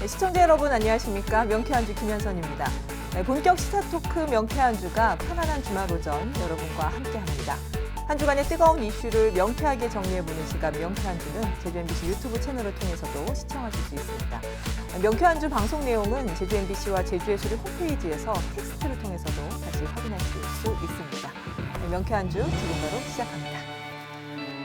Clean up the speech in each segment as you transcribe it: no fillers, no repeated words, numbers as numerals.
시청자 여러분 안녕하십니까? 명쾌한주 김현선입니다. 본격 시사 토크 명쾌한주가 편안한 주말 오전 여러분과 함께합니다. 한 주간의 뜨거운 이슈를 명쾌하게 정리해보는 시간 명쾌한주는 제주 MBC 유튜브 채널을 통해서도 시청하실 수 있습니다. 명쾌한주 방송 내용은 제주 MBC와 제주예술이 홈페이지에서 텍스트를 통해서도 다시 확인하실 수 있습니다. 명쾌한주 지금 바로 시작합니다.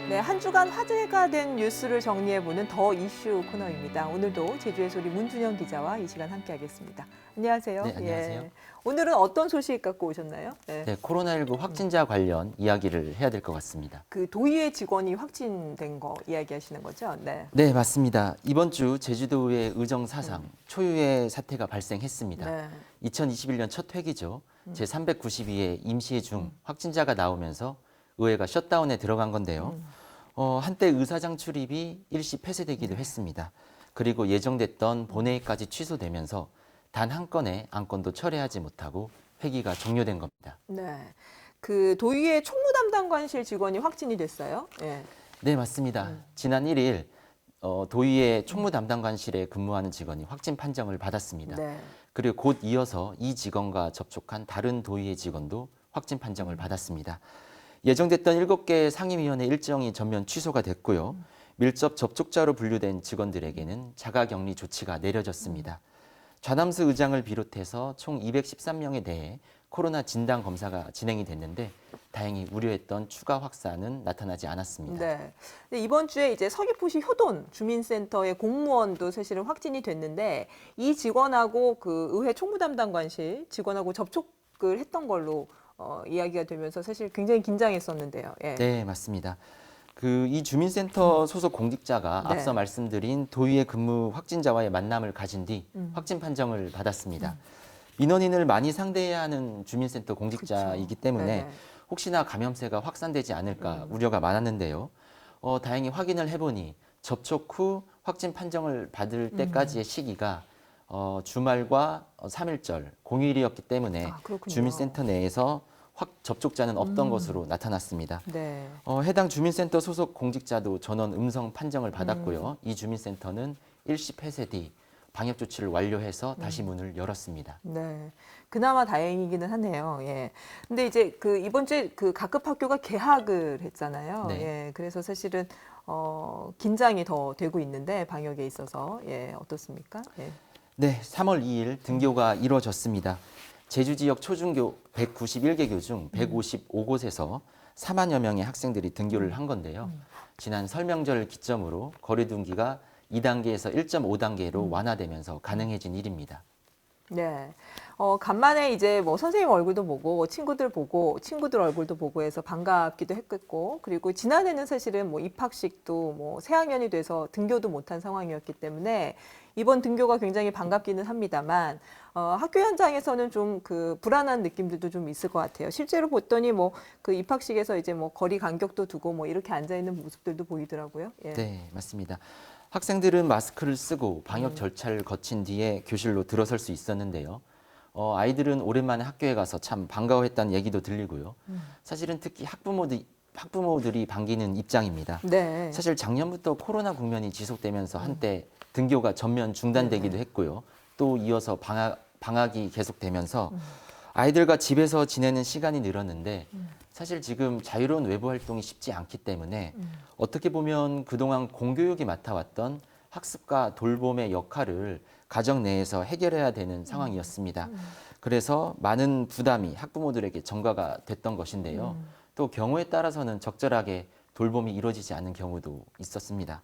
네, 한 주간 화제가 된 뉴스를 정리해보는 더 이슈 코너입니다. 오늘도 제주의 소리 문준영 기자와 이 시간 함께하겠습니다. 안녕하세요. 네, 안녕하세요. 예. 오늘은 어떤 소식 갖고 오셨나요? 네. 네, 코로나19 확진자 관련 이야기를 해야 될 것 같습니다. 그 도의회 직원이 확진된 거 이야기하시는 거죠? 네. 네, 맞습니다. 이번 주 제주도의 의정 사상 초유의 사태가 발생했습니다. 네. 2021년 첫 회기죠. 제392회 임시회 중 확진자가 나오면서 의회가 셧다운에 들어간 건데요. 한때 의사장 출입이 일시 폐쇄되기도 했습니다. 그리고 예정됐던 본회의까지 취소되면서 단 한 건의 안건도 철회하지 못하고 회기가 종료된 겁니다. 네. 그 도의회 총무담당관실 직원이 확진이 됐어요? 예. 네, 맞습니다. 지난 1일 도의회 총무담당관실에 근무하는 직원이 확진 판정을 받았습니다. 네. 그리고 곧 이어서 이 직원과 접촉한 다른 도의회 직원도 확진 판정을 받았습니다. 예정됐던 7개 상임위원회 일정이 전면 취소가 됐고요. 밀접 접촉자로 분류된 직원들에게는 자가격리 조치가 내려졌습니다. 좌남수 의장을 비롯해서 총 213명에 대해 코로나 진단 검사가 진행이 됐는데 다행히 우려했던 추가 확산은 나타나지 않았습니다. 네. 근데 이번 주에 이제 서귀포시 효돈 주민센터의 공무원도 사실은 확진이 됐는데 이 직원하고 그 의회 총무담당관실 직원하고 접촉을 했던 걸로 이야기가 되면서 사실 굉장히 긴장했었는데요. 예. 네, 맞습니다. 이 주민센터 소속 공직자가 네. 앞서 말씀드린 도의회 근무 확진자와의 만남을 가진 뒤 확진 판정을 받았습니다. 민원인을 많이 상대해야 하는 주민센터 공직자이기 때문에 네. 혹시나 감염세가 확산되지 않을까 우려가 많았는데요. 다행히 확인을 해보니 접촉 후 확진 판정을 받을 때까지의 시기가 주말과 3일절 공휴일이었기 때문에 아, 그렇군요. 주민센터 내에서 접촉자는 없던 것으로 나타났습니다. 네. 해당 주민센터 소속 공직자도 전원 음성 판정을 받았고요. 이 주민센터는 일시 폐쇄 뒤 방역 조치를 완료해서 다시 문을 열었습니다. 네. 그나마 다행이기는 하네요. 예. 근데 이제 그 이번 주에 그 각급 학교가 개학을 했잖아요. 네. 예. 그래서 사실은 긴장이 더 되고 있는데 방역에 있어서 예, 어떻습니까? 예. 네, 3월 2일 등교가 이루어졌습니다. 제주 지역 초중교 191개 교 중 155곳에서 4만여 명의 학생들이 등교를 한 건데요. 지난 설명절 기점으로 거리두기가 2단계에서 1.5단계로 완화되면서 가능해진 일입니다. 네. 간만에 이제 뭐 선생님 얼굴도 보고 친구들 보고 친구들 얼굴도 보고 해서 반갑기도 했겠고 그리고 지난해는 사실은 뭐 입학식도 뭐 새학년이 돼서 등교도 못한 상황이었기 때문에 이번 등교가 굉장히 반갑기는 합니다만 학교 현장에서는 좀 그 불안한 느낌들도 좀 있을 것 같아요. 실제로 봤더니 뭐 그 입학식에서 이제 뭐 거리 간격도 두고 뭐 이렇게 앉아 있는 모습들도 보이더라고요. 예. 네, 맞습니다. 학생들은 마스크를 쓰고 방역 절차를 거친 뒤에 교실로 들어설 수 있었는데요. 아이들은 오랜만에 학교에 가서 참 반가워했다는 얘기도 들리고요. 사실은 특히 학부모들이 반기는 입장입니다. 네. 사실 작년부터 코로나 국면이 지속되면서 한때 등교가 전면 중단되기도 했고요. 또 이어서 방학이 계속되면서 아이들과 집에서 지내는 시간이 늘었는데 사실 지금 자유로운 외부 활동이 쉽지 않기 때문에 어떻게 보면 그동안 공교육이 맡아왔던 학습과 돌봄의 역할을 가정 내에서 해결해야 되는 상황이었습니다. 그래서 많은 부담이 학부모들에게 전가가 됐던 것인데요. 또 경우에 따라서는 적절하게 돌봄이 이루어지지 않는 경우도 있었습니다.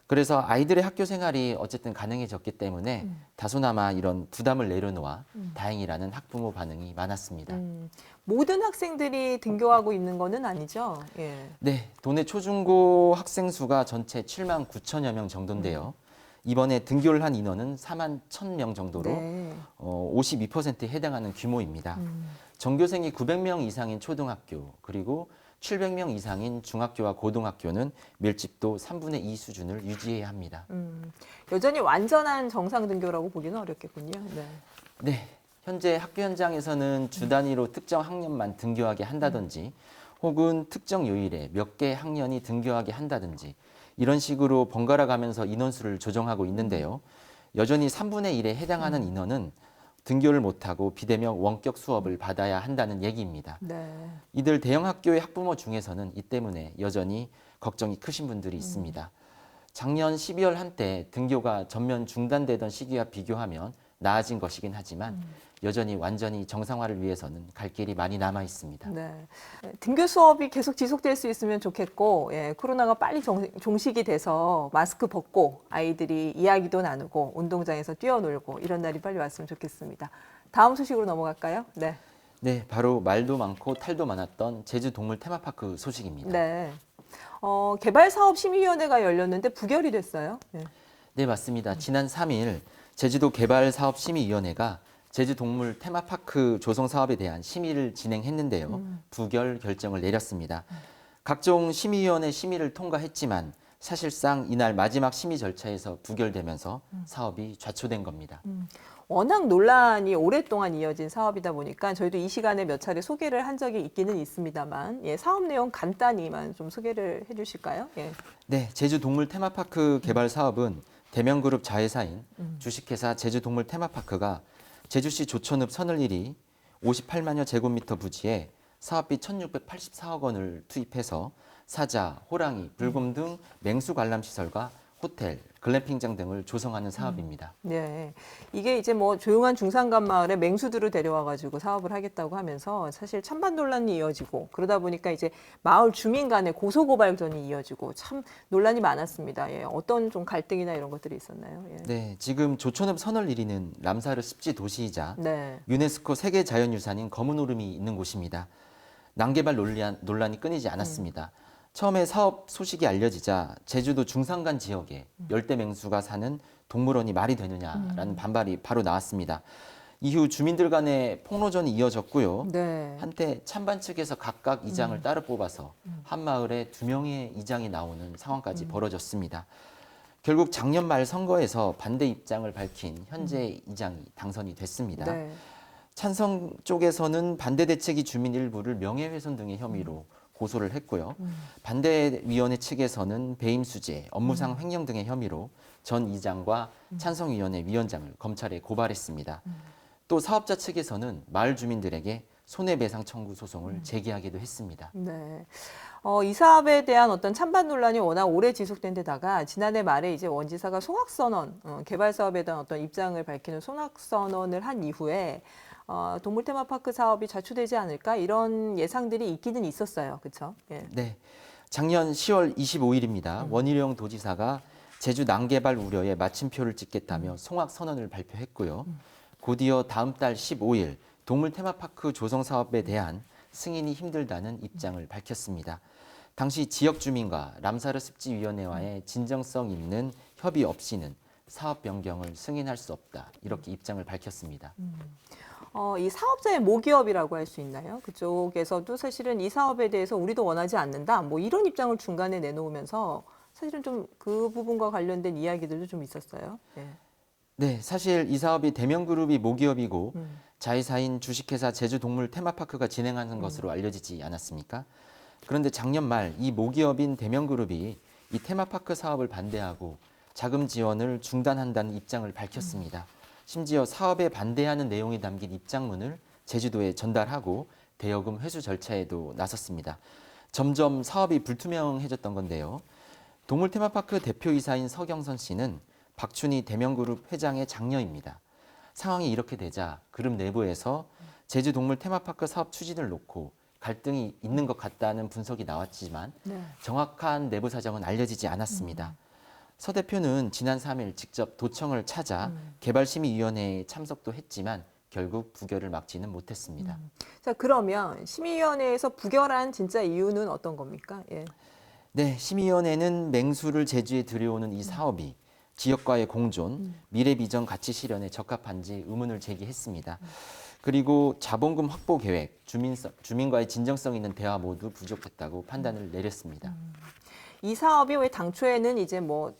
그래서 아이들의 학교 생활이 어쨌든 가능해졌기 때문에 다소나마 이런 부담을 내려놓아 다행이라는 학부모 반응이 많았습니다. 모든 학생들이 등교하고 있는 거는 아니죠. 예. 네, 도내 초중고 학생 수가 전체 7만 9천여 명 정도인데요. 이번에 등교를 한 인원은 4만 1,000명 정도로 네. 52%에 해당하는 규모입니다. 전교생이 900명 이상인 초등학교 그리고 700명 이상인 중학교와 고등학교는 밀집도 3분의 2 수준을 유지해야 합니다. 여전히 완전한 정상 등교라고 보기는 어렵겠군요. 네. 네, 현재 학교 현장에서는 주 단위로 특정 학년만 등교하게 한다든지 혹은 특정 요일에 몇 개 학년이 등교하게 한다든지 이런 식으로 번갈아 가면서 인원수를 조정하고 있는데요. 여전히 3분의 1에 해당하는 인원은 등교를 못하고 비대면 원격 수업을 받아야 한다는 얘기입니다. 네. 이들 대형 학교의 학부모 중에서는 이 때문에 여전히 걱정이 크신 분들이 있습니다. 작년 12월 한때 등교가 전면 중단되던 시기와 비교하면 나아진 것이긴 하지만 여전히 완전히 정상화를 위해서는 갈 길이 많이 남아 있습니다. 네. 등교 수업이 계속 지속될 수 있으면 좋겠고, 예, 코로나가 빨리 종식이 돼서 마스크 벗고 아이들이 이야기도 나누고 운동장에서 뛰어놀고 이런 날이 빨리 왔으면 좋겠습니다. 다음 소식으로 넘어갈까요? 네. 네, 바로 말도 많고 탈도 많았던 제주 동물 테마파크 소식입니다. 네. 개발사업심의위원회가 열렸는데 부결이 됐어요. 네. 네, 맞습니다. 지난 3일 제주도 개발사업심의위원회가 제주 동물 테마파크 조성 사업에 대한 심의를 진행했는데요. 부결 결정을 내렸습니다. 각종 심의위원회 심의를 통과했지만 사실상 이날 마지막 심의 절차에서 부결되면서 사업이 좌초된 겁니다. 워낙 논란이 오랫동안 이어진 사업이다 보니까 저희도 이 시간에 몇 차례 소개를 한 적이 있기는 있습니다만, 예, 사업 내용 간단히만 좀 소개를 해주실까요? 예. 네, 제주 동물 테마파크 개발 사업은 대명그룹 자회사인 주식회사 제주 동물 테마파크가 제주시 조천읍 서늘일이 58만여 제곱미터 부지에 사업비 1,684억 원을 투입해서 사자, 호랑이, 불곰 등 맹수 관람 시설과 호텔, 글램핑장 등을 조성하는 사업입니다. 네. 이게 이제 뭐 조용한 중산간 마을에 맹수들을 데려와가지고 사업을 하겠다고 하면서 사실 찬반 논란이 이어지고 그러다 보니까 이제 마을 주민 간의 고소고발전이 이어지고 참 논란이 많았습니다. 예. 어떤 좀 갈등이나 이런 것들이 있었나요? 예. 네, 지금 조천읍 서늘일이는 람사르 습지 도시이자 네. 유네스코 세계 자연유산인 검은 오름이 있는 곳입니다. 난개발 논란이 끊이지 않았습니다. 처음에 사업 소식이 알려지자 제주도 중산간 지역에 열대맹수가 사는 동물원이 말이 되느냐라는 반발이 바로 나왔습니다. 이후 주민들 간의 폭로전이 이어졌고요. 네. 한때 찬반 측에서 각각 이장을 따로 뽑아서 한 마을에 2명의 이장이 나오는 상황까지 벌어졌습니다. 결국 작년 말 선거에서 반대 입장을 밝힌 현재 이장이 당선이 됐습니다. 네. 찬성 쪽에서는 반대 대책이 주민 일부를 명예훼손 등의 혐의로 고소를 했고요. 반대위원회 측에서는 배임수재, 업무상 횡령 등의 혐의로 전 이장과 찬성위원회 위원장을 검찰에 고발했습니다. 또 사업자 측에서는 마을 주민들에게 손해배상 청구 소송을 제기하기도 했습니다. 네. 이 사업에 대한 어떤 찬반 논란이 워낙 오래 지속된 데다가 지난해 말에 이제 원지사가 송악선언, 개발 사업에 대한 어떤 입장을 밝히는 송악선언을 한 이후에 동물 테마파크 사업이 좌초되지 않을까 이런 예상들이 있기는 있었어요. 그렇죠? 예. 네. 작년 10월 25일입니다. 원희룡 도지사가 제주 난개발 우려에 마침표를 찍겠다며 송악 선언을 발표했고요. 곧이어 다음 달 15일 동물 테마파크 조성 사업에 대한 승인이 힘들다는 입장을 밝혔습니다. 당시 지역 주민과 람사르 습지위원회와의 진정성 있는 협의 없이는 사업 변경을 승인할 수 없다. 이렇게 입장을 밝혔습니다. 이 사업자의 모기업이라고 할 수 있나요? 그쪽에서도 사실은 이 사업에 대해서 우리도 원하지 않는다. 뭐 이런 입장을 중간에 내놓으면서 사실은 좀 그 부분과 관련된 이야기들도 좀 있었어요. 예. 네, 사실 이 사업이 대명그룹이 모기업이고 자회사인 주식회사 제주동물 테마파크가 진행하는 것으로 알려지지 않았습니까? 그런데 작년 말 이 모기업인 대명그룹이 이 테마파크 사업을 반대하고 자금 지원을 중단한다는 입장을 밝혔습니다. 심지어 사업에 반대하는 내용이 담긴 입장문을 제주도에 전달하고 대여금 회수 절차에도 나섰습니다. 점점 사업이 불투명해졌던 건데요. 동물 테마파크 대표이사인 서경선 씨는 박춘희 대명그룹 회장의 장녀입니다. 상황이 이렇게 되자 그룹 내부에서 제주동물 테마파크 사업 추진을 놓고 갈등이 있는 것 같다는 분석이 나왔지만 네. 정확한 내부 사정은 알려지지 않았습니다. 서 대표는 지난 3일 직접 도청을 찾아 개발심의위원회에 참석도 했지만 결국 부결을 막지는 못했습니다. 자, 그러면 심의위원회에서 부결한 진짜 이유는 어떤 겁니까? 예. 네, 심의위원회는 맹수를 제주에 들여오는 이 사업이 지역과의 공존, 미래 비전 가치 실현에 적합한지 의문을 제기했습니다. 그리고 자본금 확보 계획, 주민과의 진정성 있는 대화 모두 부족했다고 판단을 내렸습니다. 이 사업이 왜 당초에는 이제 뭐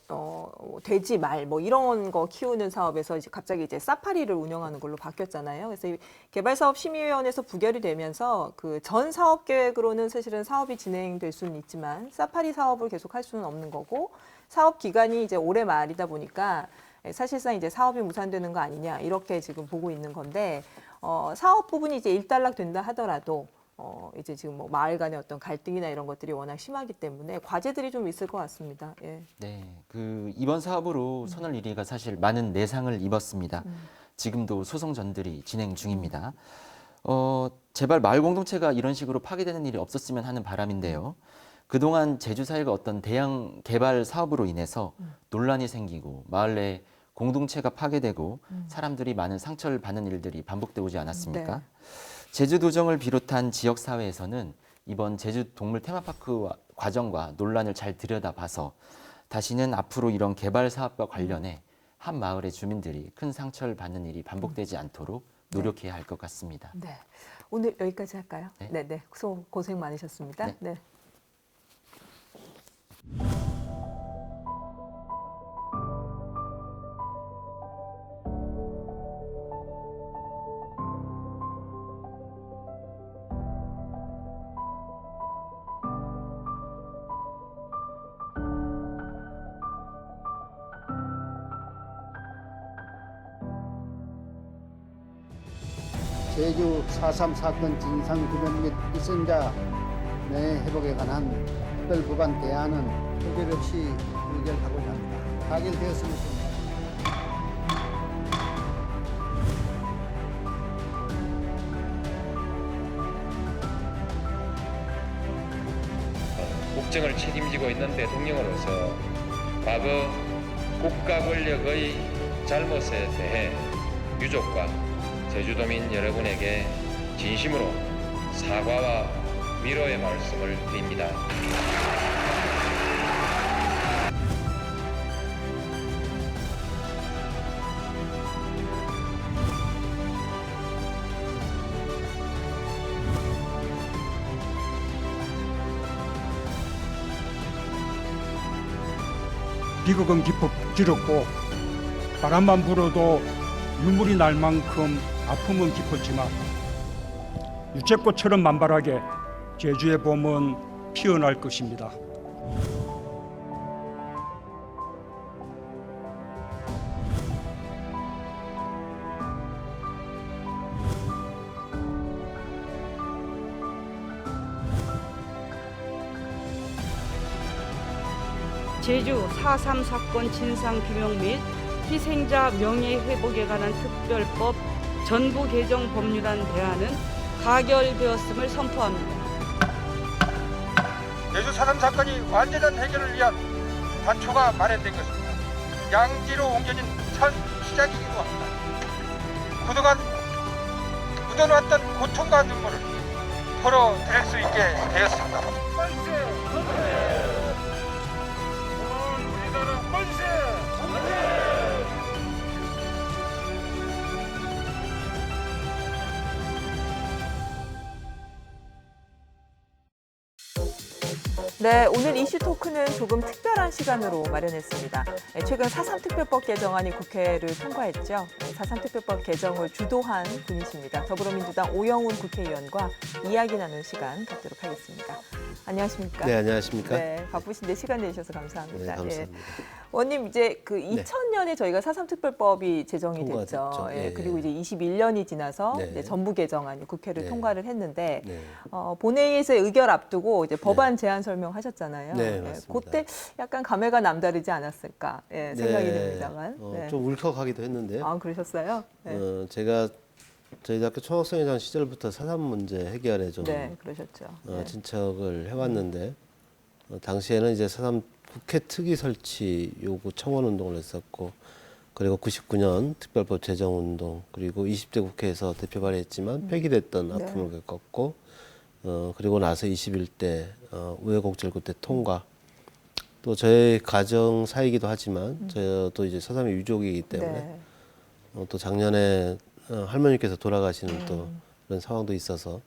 돼지, 말 뭐 이런 거 키우는 사업에서 이제 갑자기 이제 사파리를 운영하는 걸로 바뀌었잖아요. 그래서 이 개발사업심의위원회에서 부결이 되면서 그 전 사업 계획으로는 사실은 사업이 진행될 수는 있지만 사파리 사업을 계속 할 수는 없는 거고 사업 기간이 이제 올해 말이다 보니까 사실상 이제 사업이 무산되는 거 아니냐 이렇게 지금 보고 있는 건데 사업 부분이 이제 일단락 된다 하더라도 이제 지금 뭐 마을 간의 어떤 갈등이나 이런 것들이 워낙 심하기 때문에 과제들이 좀 있을 것 같습니다. 예. 네, 이번 사업으로 선월 1위가 사실 많은 내상을 입었습니다. 지금도 소송 전들이 진행 중입니다. 제발 마을 공동체가 이런 식으로 파괴되는 일이 없었으면 하는 바람인데요. 그동안 제주사회가 어떤 대형 개발 사업으로 인해서 논란이 생기고 마을 내 공동체가 파괴되고 사람들이 많은 상처를 받는 일들이 반복되고 오지 않았습니까? 네. 제주도정을 비롯한 지역사회에서는 이번 제주 동물 테마파크 과정과 논란을 잘 들여다봐서 다시는 앞으로 이런 개발 사업과 관련해 한 마을의 주민들이 큰 상처를 받는 일이 반복되지 않도록 노력해야 할 것 같습니다. 네. 오늘 여기까지 할까요? 네. 네, 네. 고생 많으셨습니다. 네. 네. 제주 4.3 사건 진상규명 및 희생자 명예 회복에 관한 특별법안 대안은 표결 없이 의결하고자 합니다. 가결되었습니다. 국정을 책임지고 있는 대통령으로서 과거 국가 권력의 잘못에 대해 유족과 제주도민 여러분에게 진심으로 사과와 위로의 말씀을 드립니다. 비극은 길었고 바람만 불어도 눈물이 날 만큼 아픔은 깊었지만 유채꽃처럼 만발하게 제주의 봄은 피어날 것입니다. 제주 4.3 사건 진상규명 및 희생자 명예회복에 관한 특별법 전부 개정 법률안 대안은 가결되었음을 선포합니다. 제주 4.3 사건이 완전한 해결을 위한 단초가 마련된 것입니다. 양지로 옮겨진 첫 시작이기도 합니다. 그동안 묻어놨던 고통과 눈물을 털어낼 수 있게 되었습니다. 우리나라 만세! 네, 오늘 이슈 토크는 조금 특별한 시간으로 마련했습니다. 최근 4.3 특별법 개정안이 국회를 통과했죠. 4.3 특별법 개정을 주도한 분이십니다. 더불어민주당 오영훈 국회의원과 이야기 나눈 시간 갖도록 하겠습니다. 안녕하십니까? 네, 안녕하십니까? 네, 바쁘신데 시간 내주셔서 감사합니다. 네, 감사합니다. 원님, 이제 그 2000년에 저희가 4.3 특별법이 제정이 됐죠. 통과됐죠. 예, 그리고 예. 이제 21년이 지나서 네. 이제 전부 개정안이 국회를 네. 통과를 했는데 네. 본회의에서 의결 앞두고 이제 법안 제안 설명하셨잖아요. 네, 맞습니다. 그때 약간 감회가 남다르지 않았을까 생각이 듭니다만. 네. 좀 울컥하기도 했는데요. 아, 그러셨어요? 네. 제가 저희 학교 총학생회장 시절부터 4.3 문제 해결에 좀 네, 그러셨죠. 네. 진척을 해왔는데 당시에는 이제 4.3 국회 특위 설치 요구 청원 운동을 했었고 그리고 99년 특별법 제정 운동 그리고 20대 국회에서 대표 발의했지만 폐기됐던 네. 아픔을 겪었고 그리고 나서 21대 우여곡절 끝에 통과 또 저의 가정 사이기도 하지만 저도 이제 4.3의 유족이기 때문에 네. 또 작년에 할머니께서 돌아가시는 또 그런 상황도 있어서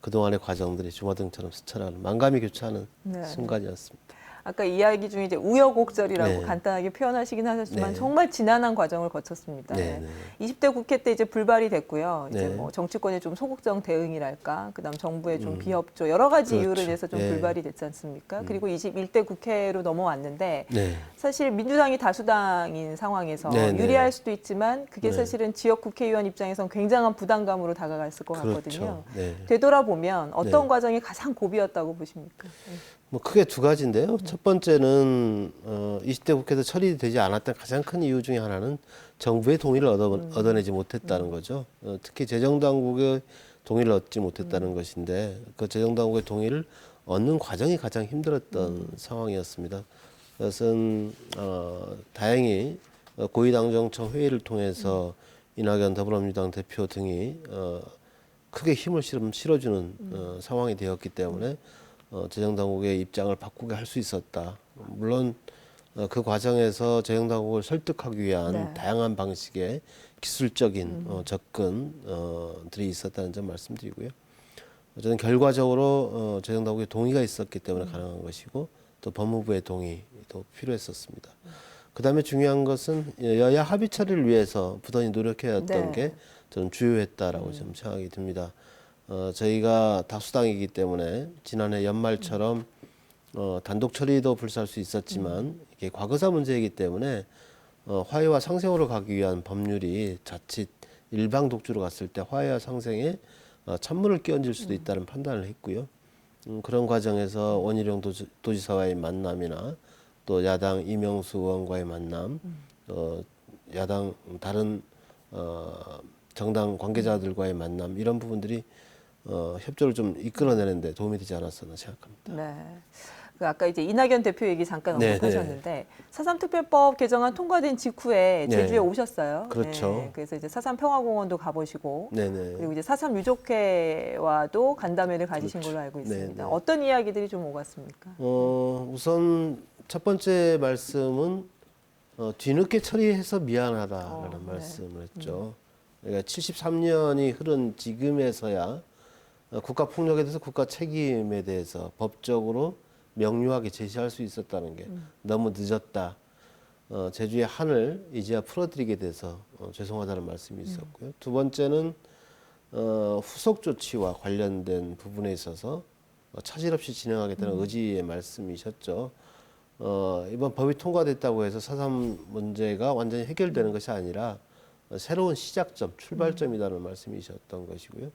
그동안의 과정들이 주마등처럼 스쳐나가는 만감이 교차하는 네. 순간이었습니다. 아까 이야기 중에 이제 우여곡절이라고 네. 간단하게 표현하시긴 하셨지만 네. 정말 지난한 과정을 거쳤습니다. 네, 네. 20대 국회 때 이제 불발이 됐고요. 이제 네. 뭐 정치권의 좀 소극적 대응이랄까, 그다음 정부의 좀 비협조 여러 가지 그렇죠. 이유를 내서 좀 네. 불발이 됐지 않습니까? 그리고 21대 국회로 넘어왔는데 네. 사실 민주당이 다수당인 상황에서 네, 네. 유리할 수도 있지만 그게 네. 사실은 지역 국회의원 입장에선 굉장한 부담감으로 다가갔을 것 같거든요. 그렇죠. 네. 되돌아보면 어떤 네. 과정이 가장 고비였다고 보십니까? 뭐 크게 두 가지인데요. 첫 번째는 20대 국회에서 처리되지 않았던 가장 큰 이유 중에 하나는 정부의 동의를 얻어내지 못했다는 거죠. 특히 재정당국의 동의를 얻지 못했다는 것인데 그 재정당국의 동의를 얻는 과정이 가장 힘들었던 상황이었습니다. 그것은 다행히 고위당정청 회의를 통해서 이낙연 더불어민주당 대표 등이 크게 힘을 실어주는 상황이 되었기 때문에 재정당국의 입장을 바꾸게 할 수 있었다. 물론 그 과정에서 재정당국을 설득하기 위한 네. 다양한 방식의 기술적인 접근들이 있었다는 점 말씀드리고요. 저는 결과적으로 재정당국의 동의가 있었기 때문에 가능한 것이고 또 법무부의 동의도 필요했었습니다. 그다음에 중요한 것은 여야 합의 처리를 위해서 부단히 노력해왔던 네. 게 저는 주요했다라고 좀 생각이 듭니다. 저희가 다수당이기 때문에 지난해 연말처럼 단독 처리도 불사할 수 있었지만 이게 과거사 문제이기 때문에 화해와 상생으로 가기 위한 법률이 자칫 일방 독주로 갔을 때 화해와 상생에 찬물을 끼얹을 수도 있다는 판단을 했고요. 그런 과정에서 원희룡 도지사와의 만남이나 또 야당 이명수 의원과의 만남, 야당 다른 정당 관계자들과의 만남 이런 부분들이 협조를 좀 이끌어내는데 도움이 되지 않았었나 생각합니다. 네. 그 아까 이제 이낙연 대표 얘기 잠깐 네, 언급하셨는데 4.3 특별법 개정안 통과된 직후에 네. 제주에 오셨어요. 그렇죠. 네. 그래서 이제 4.3 평화공원도 가보시고 네네. 그리고 이제 4.3 유족회와도 간담회를 가지신 걸로 알고 있습니다. 네네. 어떤 이야기들이 좀 오갔습니까? 우선 첫 번째 말씀은 뒤늦게 처리해서 미안하다라는 네. 말씀을 했죠. 그러니까 73년이 흐른 지금에서야 국가폭력에 대해서 국가 책임에 대해서 법적으로 명료하게 제시할 수 있었다는 게 너무 늦었다. 제주의 한을 이제야 풀어드리게 돼서 죄송하다는 말씀이 있었고요. 두 번째는 후속 조치와 관련된 부분에 있어서 차질 없이 진행하겠다는 의지의 말씀이셨죠. 이번 법이 통과됐다고 해서 4.3 문제가 완전히 해결되는 것이 아니라 새로운 시작점, 출발점이라는 말씀이셨던 것이고요.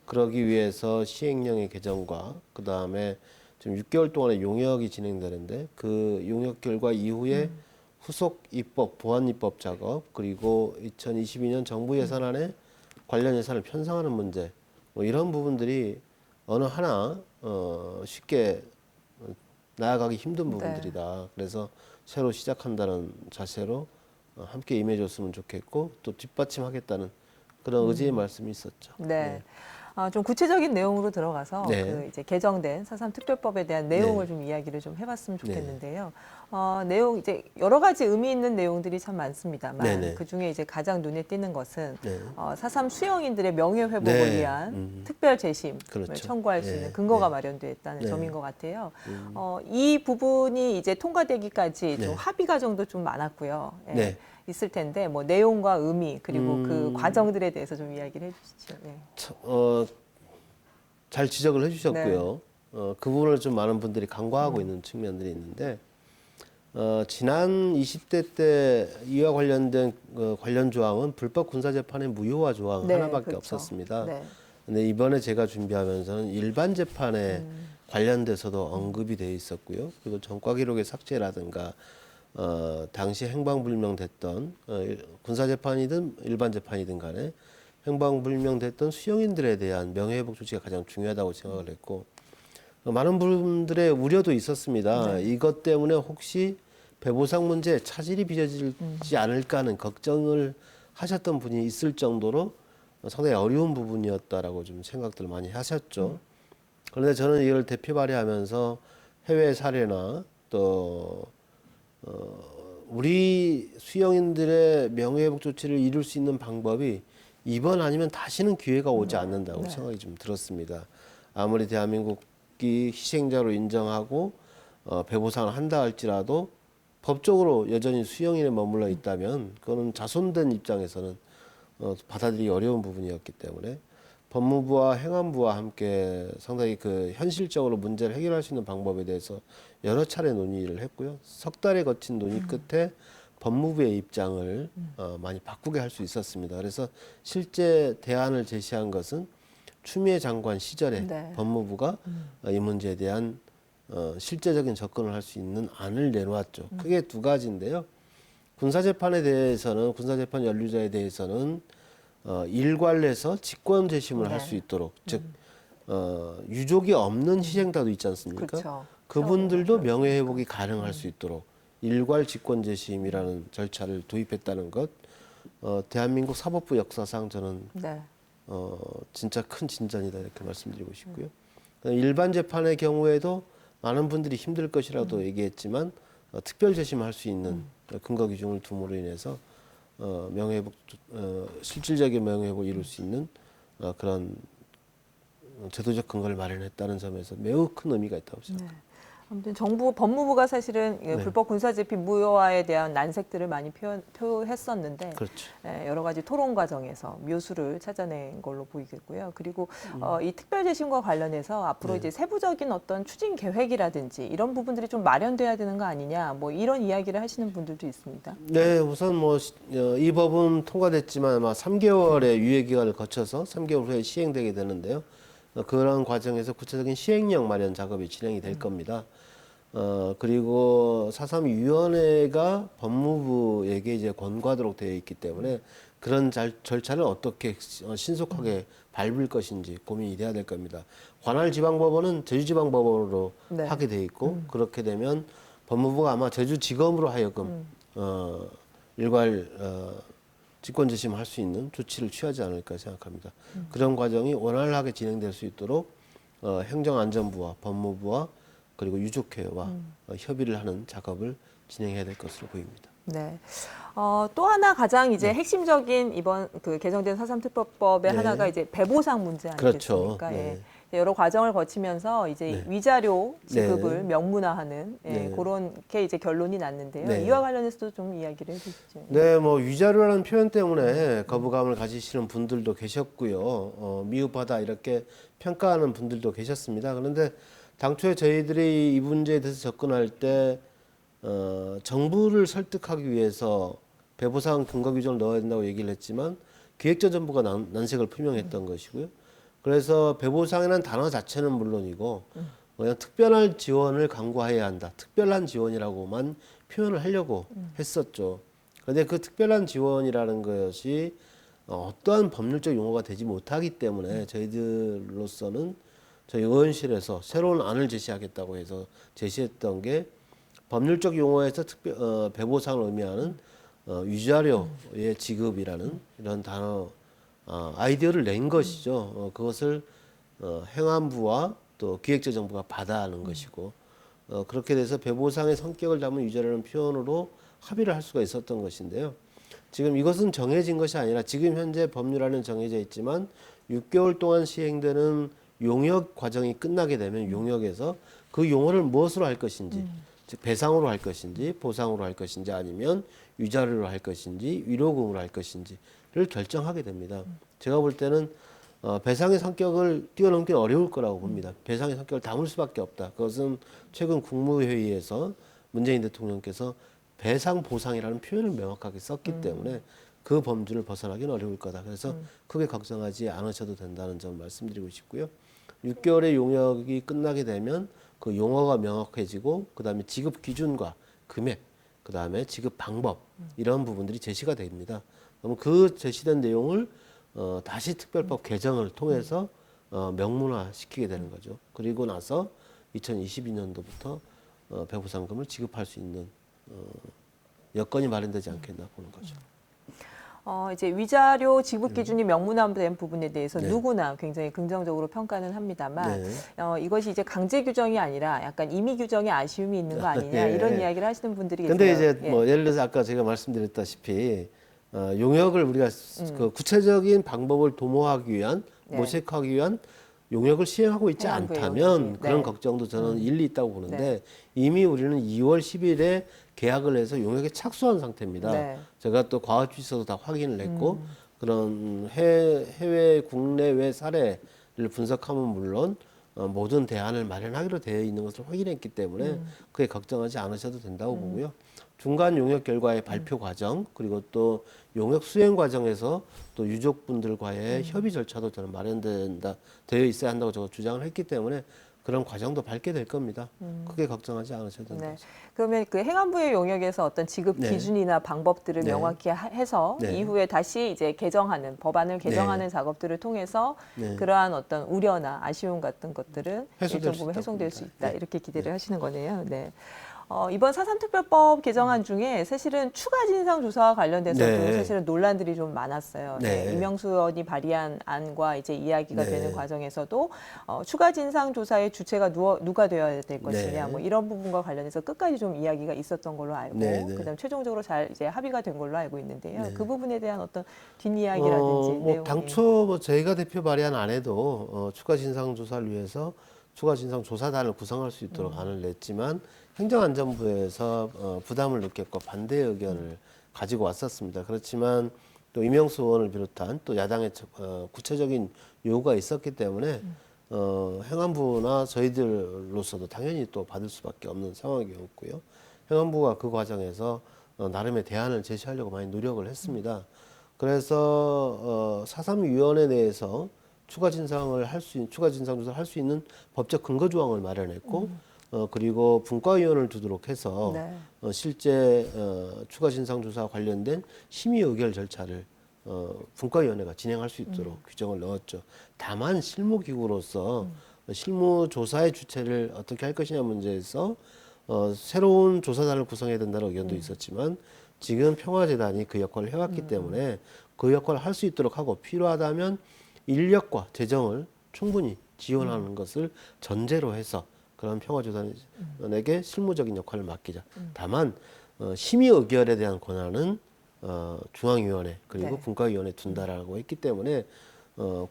그러기 위해서 시행령의 개정과 그 다음에 지금 6개월 동안의 용역이 진행되는데 그 용역 결과 이후에 후속 입법, 보완 입법 작업 그리고 2022년 정부 예산안에 관련 예산을 편성하는 문제 뭐 이런 부분들이 어느 하나 쉽게 나아가기 힘든 부분들이다. 그래서 새로 시작한다는 자세로 함께 임해줬으면 좋겠고 또 뒷받침하겠다는 그런 의지의 말씀이 있었죠. 네. 좀 구체적인 내용으로 들어가서 네. 그 이제 개정된 4.3 특별법에 대한 내용을 좀 이야기를 좀 해봤으면 좋겠는데요. 내용 이제 여러 가지 의미 있는 내용들이 참 많습니다만 네네. 그 중에 이제 가장 눈에 띄는 것은 네. 4.3 수용인들의 명예 회복을 네. 위한 특별 재심을 그렇죠. 청구할 수 네. 있는 근거가 네. 마련됐다는 네. 점인 것 같아요. 이 부분이 이제 통과되기까지 네. 좀 합의 과정도 좀 많았고요. 예. 네. 있을 텐데 뭐 내용과 의미 그리고 그 과정들에 대해서 좀 이야기를 해주시죠. 네. 잘 지적을 해주셨고요. 그 부분을 좀 많은 분들이 간과하고 있는 측면들이 있는데 지난 20대 때 이와 관련된 관련 조항은 불법 군사재판의 무효화 조항 네, 하나밖에 그렇죠. 없었습니다. 네. 근데 이번에 제가 준비하면서는 일반 재판에 관련돼서도 언급이 돼 있었고요. 그리고 전과 기록의 삭제라든가 당시 행방불명됐던 군사재판이든 일반 재판이든 간에 행방불명됐던 수용인들에 대한 명예회복 조치가 가장 중요하다고 생각을 했고 많은 분들의 우려도 있었습니다. 네. 이것 때문에 혹시 배보상 문제에 차질이 빚어지지 않을까 하는 걱정을 하셨던 분이 있을 정도로 상당히 어려운 부분이었다라고 좀 생각들을 많이 하셨죠. 그런데 저는 이걸 대표 발휘하면서 해외 사례나 또 우리 수용인들의 명예회복 조치를 이룰 수 있는 방법이 이번 아니면 다시는 기회가 오지 않는다고 네. 생각이 좀 들었습니다. 아무리 대한민국이 희생자로 인정하고 배보상을 한다 할지라도 법적으로 여전히 수용인에 머물러 있다면 그거는 자손된 입장에서는 받아들이기 어려운 부분이었기 때문에 법무부와 행안부와 함께 상당히 그 현실적으로 문제를 해결할 수 있는 방법에 대해서 여러 차례 논의를 했고요. 석 달에 거친 논의 끝에 법무부의 입장을 많이 바꾸게 할 수 있었습니다. 그래서 실제 대안을 제시한 것은 추미애 장관 시절에 네. 법무부가 이 문제에 대한 실제적인 접근을 할 수 있는 안을 내놓았죠. 크게 두 가지인데요. 군사재판에 대해서는 군사재판 연루자에 대해서는 일괄해서 직권 재심을 할 수 있도록 즉 유족이 없는 희생자도 있지 않습니까? 그렇죠. 그분들도 명예회복이 가능할 수 있도록 일괄 직권 재심이라는 절차를 도입했다는 것, 대한민국 사법부 역사상 저는 네. 진짜 큰 진전이다 이렇게 말씀드리고 싶고요. 일반 재판의 경우에도 많은 분들이 힘들 것이라도 얘기했지만 특별 재심할 수 있는 근거 기준을 둠으로 인해서 명예회복 실질적인 명예회복을 이룰 수 있는 그런 제도적 근거를 마련했다는 점에서 매우 큰 의미가 있다고 생각합니다. 네. 아무튼 정부 법무부가 사실은 불법 군사재판 무효화에 대한 난색들을 많이 표했었는데 그렇죠. 여러 가지 토론 과정에서 묘수를 찾아낸 걸로 보이겠고요. 그리고 이 특별재심과 관련해서 앞으로 이제 세부적인 어떤 추진 계획이라든지 이런 부분들이 좀 마련돼야 되는 거 아니냐, 뭐 이런 이야기를 하시는 분들도 있습니다. 네, 우선 뭐 이 법은 통과됐지만 아마 3개월의 유예 기간을 거쳐서 3개월 후에 시행되게 되는데요. 그런 과정에서 구체적인 시행령 마련 작업이 진행이 될 겁니다. 그리고 4.3위원회가 법무부에게 이제 권고하도록 되어 있기 때문에 그런 절차를 어떻게 신속하게 밟을 것인지 고민이 돼야 될 겁니다. 관할 지방법원은 제주지방법원으로 네. 하게 돼 있고 그렇게 되면 법무부가 아마 제주지검으로 하여금 일괄 직권 재심할 수 있는 조치를 취하지 않을까 생각합니다. 그런 과정이 원활하게 진행될 수 있도록 행정안전부와 법무부와 그리고 유족회와 협의를 하는 작업을 진행해야 될 것으로 보입니다. 네. 또 하나 가장 이제 핵심적인 이번 그 개정된 4.3 특별법의 네. 하나가 이제 배보상 문제 아니겠습니까? 그렇죠. 네. 여러 과정을 거치면서 이제 네. 위자료 지급을 네. 명문화하는 네. 그렇게 이제 결론이 났는데요. 네. 이와 관련해서도 좀 이야기를 해주시죠. 네, 뭐 위자료라는 표현 때문에 거부감을 가지시는 분들도 계셨고요. 미흡하다 이렇게 평가하는 분들도 계셨습니다. 그런데 당초에 저희들이 이 문제에 대해서 접근할 때 정부를 설득하기 위해서 배보상 근거 규정을 넣어야 된다고 얘기를 했지만 기획재정부가 난색을 표명했던 것이고요. 그래서 배보상이라는 단어 자체는 물론이고 그냥 특별한 지원을 강구해야 한다. 특별한 지원이라고만 표현을 하려고 했었죠. 그런데 그 특별한 지원이라는 것이 어떠한 법률적 용어가 되지 못하기 때문에 저희들로서는 저희 의원실에서 새로운 안을 제시하겠다고 해서 제시했던 게 법률적 용어에서 배보상을 의미하는 위자료의 지급이라는 이런 단어 아이디어를 낸 것이죠. 그것을 행안부와 또 기획재정부가 받아하는 것이고 그렇게 돼서 배보상의 성격을 담은 위자료라는 표현으로 합의를 할 수가 있었던 것인데요. 지금 이것은 정해진 것이 아니라 지금 현재 법률안은 정해져 있지만 6개월 동안 시행되는 용역 과정이 끝나게 되면 용역에서 그 용어를 무엇으로 할 것인지 즉 배상으로 할 것인지 보상으로 할 것인지 아니면 위자료로 할 것인지 위로금으로 할 것인지를 결정하게 됩니다. 제가 볼 때는 배상의 성격을 뛰어넘기는 어려울 거라고 봅니다. 배상의 성격을 담을 수밖에 없다. 그것은 최근 국무회의에서 문재인 대통령께서 배상 보상이라는 표현을 명확하게 썼기 때문에 그 범주를 벗어나기는 어려울 거다. 그래서 크게 걱정하지 않으셔도 된다는 점 말씀드리고 싶고요. 6개월의 용역이 끝나게 되면 그 용어가 명확해지고 그다음에 지급 기준과 금액, 그다음에 지급 방법 이런 부분들이 제시가 됩니다. 그럼 그 제시된 내용을 다시 특별법 개정을 통해서 명문화시키게 되는 거죠. 그리고 나서 2022년도부터 배보상금을 지급할 수 있는 여건이 마련되지 않겠나 보는 거죠. 이제 위자료 지급 기준이 명문화된 부분에 대해서 네. 누구나 굉장히 긍정적으로 평가는 합니다만 네. 이것이 이제 강제 규정이 아니라 약간 임의 규정의 아쉬움이 있는 거 아니냐 예. 이런 이야기를 하시는 분들이 계세요. 근데 이제 예. 뭐 예를 들어서 아까 제가 말씀드렸다시피 용역을 우리가 그 구체적인 방법을 도모하기 위한 네. 모색하기 위한 용역을 시행하고 있지 행안부의 않다면 용역이. 그런 네. 걱정도 저는 일리 있다고 보는데 네. 이미 우리는 2월 10일에 계약을 해서 용역에 착수한 상태입니다. 네. 제가 또 과학주지서도 다 확인을 했고 그런 해외 국내외 사례를 분석하면 물론 모든 대안을 마련하기로 되어 있는 것을 확인했기 때문에 그에 걱정하지 않으셔도 된다고 보고요. 중간 용역 결과의 발표 과정 그리고 또 용역 수행 과정에서 또 유족분들과의 협의 절차도 저는 되어 있어야 한다고 제가 주장을 했기 때문에 그런 과정도 밟게 될 겁니다. 크게 걱정하지 않으셔도 된다. 네. 그러면 그 행안부의 용역에서 어떤 지급 네. 기준이나 방법들을 네. 명확히 해서 네. 이후에 다시 이제 개정하는 법안을 개정하는 작업들을 통해서 네. 그러한 어떤 우려나 아쉬움 같은 것들은 해소될 일정 수 부분 있다고 해소될 수 봅니다. 있다 네. 이렇게 기대를 하시는 거네요. 네. 이번 4.3 특별법 개정안 중에 사실은 추가 진상 조사와 관련돼서도 네. 사실은 논란들이 좀 많았어요. 네. 이명수 의원이 발의한 안과 이제 이야기가 네. 되는 과정에서도 추가 진상 조사의 주체가 누가 되어야 될 것이냐 네. 뭐 이런 부분과 관련해서 끝까지 좀 이야기가 있었던 걸로 알고 네, 네. 그다음 최종적으로 잘 이제 합의가 된 걸로 알고 있는데요. 네. 그 부분에 대한 어떤 뒷이야기라든지 내용이 당초 저희가 대표 발의한 안에도 추가 진상 조사를 위해서 추가 진상 조사단을 구성할 수 있도록 안을 냈지만 행정안전부에서 부담을 느꼈고 반대 의견을 가지고 왔었습니다. 그렇지만 또 이명수 의원을 비롯한 또 야당의 구체적인 요구가 있었기 때문에 행안부나 저희들로서도 당연히 또 받을 수밖에 없는 상황이었고요. 행안부가 그 과정에서 나름의 대안을 제시하려고 많이 노력을 했습니다. 그래서 4.3위원회 내에서 추가 진상 조사를 할 수 있는 법적 근거 조항을 마련했고 그리고 분과위원을 두도록 해서 네. 실제 추가 진상 조사와 관련된 심의 의결 절차를 분과위원회가 진행할 수 있도록 규정을 넣었죠. 다만 실무기구로서 실무 조사의 주체를 어떻게 할 것이냐 문제에서 새로운 조사단을 구성해야 된다는 의견도 있었지만 지금 평화재단이 그 역할을 해왔기 때문에 그 역할을 할 수 있도록 하고 필요하다면 인력과 재정을 충분히 지원하는 것을 전제로 해서 그런 평화재단에게 실무적인 역할을 맡기자. 다만 심의 의결에 대한 권한은 중앙위원회 그리고 네. 분과위원회에 둔다라고 했기 때문에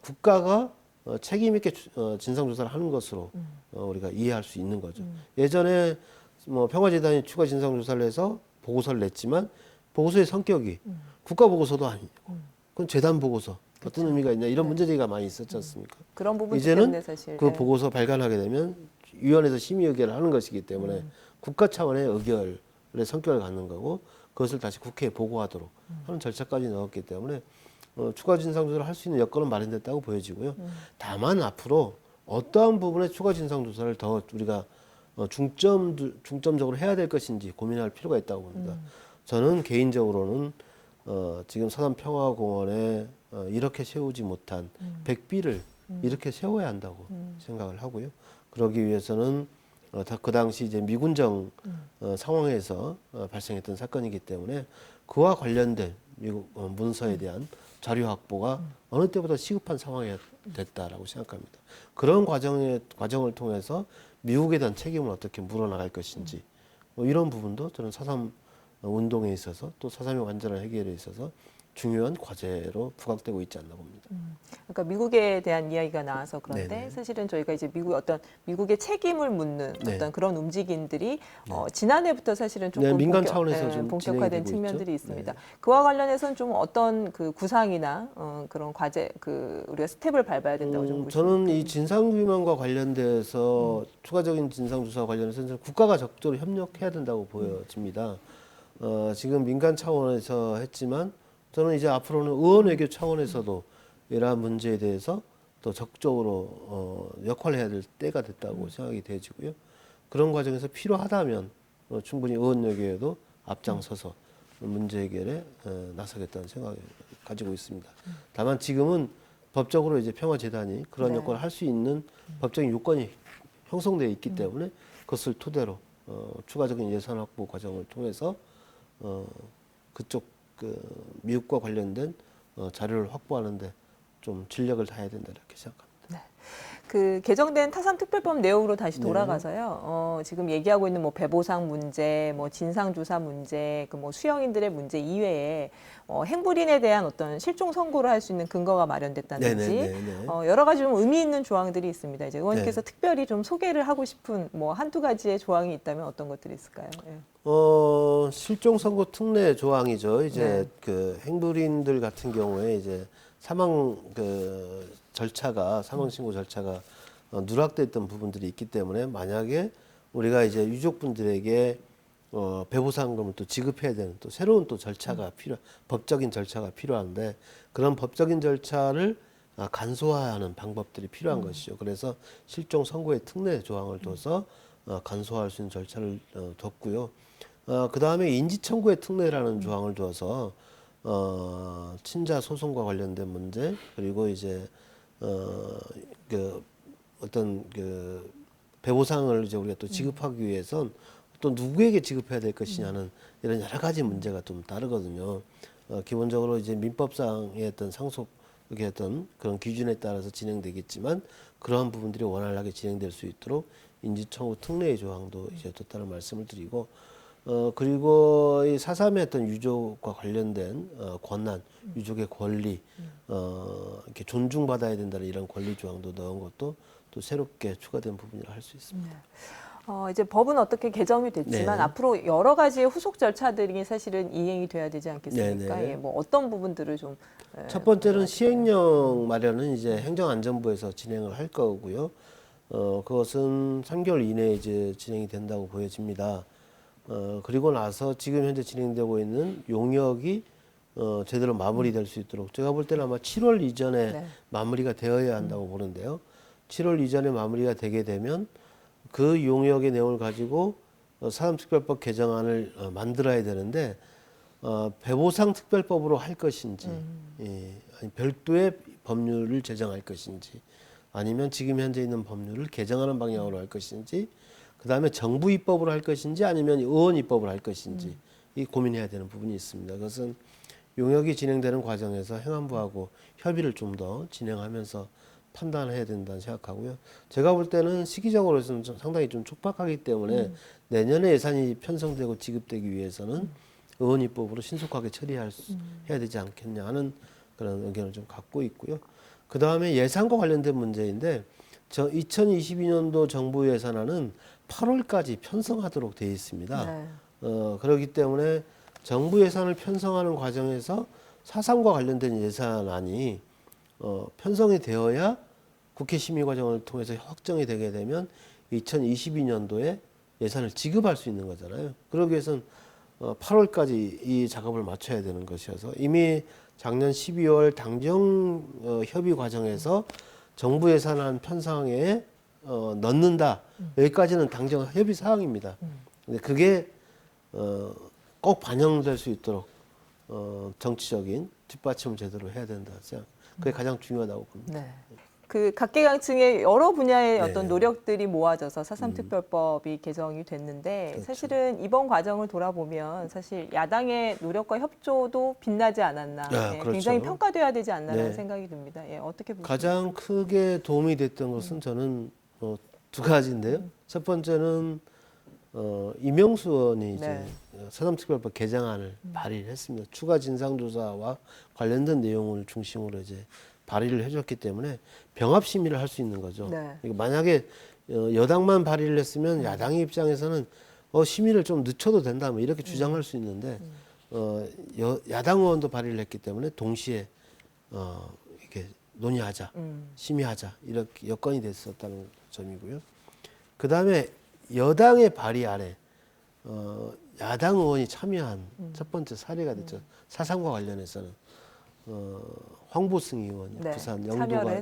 국가가 책임 있게 진상조사를 하는 것으로 우리가 이해할 수 있는 거죠. 예전에 뭐 평화재단이 추가 진상조사를 해서 보고서를 냈지만 보고서의 성격이 국가보고서도 아니고 그건 재단 보고서 어떤 의미가 있냐 이런 문제제기가 많이 있었지 않습니까? 그런 부분 이제는 때문에 사실 그 네. 보고서 발간하게 되면 위원회에서 심의 의결을 하는 것이기 때문에 국가 차원의 의결의 성격을 갖는 거고 그것을 다시 국회에 보고하도록 하는 절차까지 넣었기 때문에 추가 진상조사를 할 수 있는 여건은 마련됐다고 보여지고요. 다만 앞으로 어떠한 부분에 추가 진상조사를 더 우리가 중점적으로 해야 될 것인지 고민할 필요가 있다고 봅니다. 저는 개인적으로는 지금 서산평화공원에 이렇게 세우지 못한 백비를 이렇게 세워야 한다고 생각을 하고요. 그러기 위해서는 그 당시 이제 미군정 상황에서 발생했던 사건이기 때문에 그와 관련된 미국 문서에 대한 자료 확보가 어느 때보다 시급한 상황이 됐다라고 생각합니다. 그런 과정을 통해서 미국에 대한 책임을 어떻게 물어나갈 것인지 뭐 이런 부분도 저는 4.3 운동에 있어서 또 4.3의 완전한 해결에 있어서 중요한 과제로 부각되고 있지 않나 봅니다. 그러니까 미국에 대한 이야기가 나와서 그런데 네네. 사실은 저희가 이제 미국의 책임을 묻는 네. 어떤 그런 움직임들이 지난해부터 사실은 조금 네, 민간 차원에서 좀 본격화된 진행이 되고 측면들이 있죠. 있습니다. 네. 그와 관련해서는 좀 어떤 그 구상이나 그런 과제 우리가 스텝을 밟아야 된다고 좀 저는 이 진상규명과 관련돼서 추가적인 진상조사와 관련해서 국가가 적극적으로 협력해야 된다고 보여집니다. 지금 민간 차원에서 했지만 저는 이제 앞으로는 의원외교 차원에서도 이러한 문제에 대해서 더 적극적으로 역할을 해야 될 때가 됐다고 생각이 되어지고요. 그런 과정에서 필요하다면 충분히 의원외교에도 앞장서서 문제 해결에 나서겠다는 생각을 가지고 있습니다. 다만 지금은 법적으로 이제 평화재단이 그런 네. 역할을 할 수 있는 법적인 요건이 형성되어 있기 때문에 그것을 토대로 추가적인 예산 확보 과정을 통해서 그쪽 미국과 관련된 자료를 확보하는데 좀 진력을 다해야 된다 이렇게 생각합니다. 그 개정된 타삼 특별법 내용으로 다시 돌아가서요. 지금 얘기하고 있는 뭐 배보상 문제, 뭐 진상조사 문제, 그 뭐 수영인들의 문제 이외에 행불인에 대한 어떤 실종 선고를 할 수 있는 근거가 마련됐다든지 여러 가지 좀 의미 있는 조항들이 있습니다. 이제 의원님께서 특별히 좀 소개를 하고 싶은 뭐 한두 가지의 조항이 있다면 어떤 것들이 있을까요? 예. 실종 선고 특례 조항이죠. 이제 그 행불인들 같은 경우에 이제 사망 사망 신고 절차가 누락됐던 부분들이 있기 때문에 만약에 우리가 이제 유족분들에게 배보상금을 또 지급해야 되는 또 새로운 또 절차가 법적인 절차가 필요한데 그런 법적인 절차를 간소화하는 방법들이 필요한 것이죠. 그래서 실종 선고의 특례 조항을 둬서 간소화할 수 있는 절차를 뒀고요. 그 다음에 인지청구의 특례라는 조항을 두어서 친자 소송과 관련된 문제 그리고 이제 어떤 배보상을 이제 우리가 또 지급하기 위해선 또 누구에게 지급해야 될 것이냐는 이런 여러 가지 문제가 좀 다르거든요. 기본적으로 이제 민법상의 어떤 상속의 어떤 그런 기준에 따라서 진행되겠지만 그러한 부분들이 원활하게 진행될 수 있도록 인지청구 특례의 조항도 이제 또 다른 말씀을 드리고 그리고 이 4.3의 어떤 유족과 관련된 권한, 유족의 권리, 이렇게 존중받아야 된다는 이런 권리 조항도 넣은 것도 또 새롭게 추가된 부분이라 할 수 있습니다. 이제 법은 어떻게 개정이 됐지만 앞으로 여러 가지의 후속 절차들이 사실은 이행이 돼야 되지 않겠습니까? 예, 뭐 어떤 부분들을 좀 첫 번째는 시행령 마련은 이제 행정안전부에서 진행을 할 거고요. 그것은 3개월 이내에 이제 진행이 된다고 보여집니다. 그리고 나서 지금 현재 진행되고 있는 용역이 제대로 마무리될 수 있도록 제가 볼 때는 아마 7월 이전에 마무리가 되어야 한다고 보는데요. 7월 이전에 마무리가 되게 되면 그 용역의 내용을 가지고 사람특별법 개정안을 만들어야 되는데 배보상 특별법으로 할 것인지 아니 별도의 법률을 제정할 것인지 아니면 지금 현재 있는 법률을 개정하는 방향으로 할 것인지 그 다음에 정부 입법으로 할 것인지 아니면 의원 입법을 할 것인지 이 고민해야 되는 부분이 있습니다. 그것은 용역이 진행되는 과정에서 행안부하고 협의를 좀 더 진행하면서 판단해야 된다는 생각하고요. 제가 볼 때는 시기적으로는 상당히 좀 촉박하기 때문에 내년에 예산이 편성되고 지급되기 위해서는 의원 입법으로 신속하게 처리해야 되지 않겠냐 하는 그런 의견을 좀 갖고 있고요. 그 다음에 예산과 관련된 문제인데 2022년도 정부 예산안은 8월까지 편성하도록 되어 있습니다. 그렇기 때문에 정부 예산을 편성하는 과정에서 4.3과 관련된 예산안이 편성이 되어야 국회 심의 과정을 통해서 확정이 되게 되면 2022년도에 예산을 지급할 수 있는 거잖아요. 그러기 위해서는 8월까지 이 작업을 마쳐야 되는 것이어서 이미 작년 12월 당정 협의 과정에서 정부 예산안 편성에 넣는다. 여기까지는 당정 협의 사항입니다. 근데 그게 꼭 반영될 수 있도록 정치적인 뒷받침을 제대로 해야 된다. 그게 가장 중요하다고 봅니다. 네. 그 각계각층의 여러 분야의 어떤 노력들이 모아져서 4.3 특별법이 개정이 됐는데 그렇죠. 사실은 이번 과정을 돌아보면 사실 야당의 노력과 협조도 빛나지 않았나 그렇죠. 굉장히 평가돼야 되지 않나라는 생각이 듭니다. 예, 어떻게 보십니까? 가장 크게 도움이 됐던 것은 저는 두 가지인데요. 첫 번째는 이명수 의원이 이제 4.3 특별법 개정안을 발의를 했습니다. 추가 진상조사와 관련된 내용을 중심으로 이제 발의를 해줬기 때문에 병합 심의를 할 수 있는 거죠. 그러니까 만약에 여당만 발의를 했으면 야당의 입장에서는 심의를 좀 늦춰도 된다 뭐 이렇게 주장할 수 있는데 야당 의원도 발의를 했기 때문에 동시에 이렇게 논의하자, 심의하자 이렇게 여건이 됐었다는 점이고요. 그 다음에 여당의 발의 아래 야당 의원이 참여한 첫 번째 사례가 됐죠. 4.3과 관련해서는 황보승 의원, 부산 영도가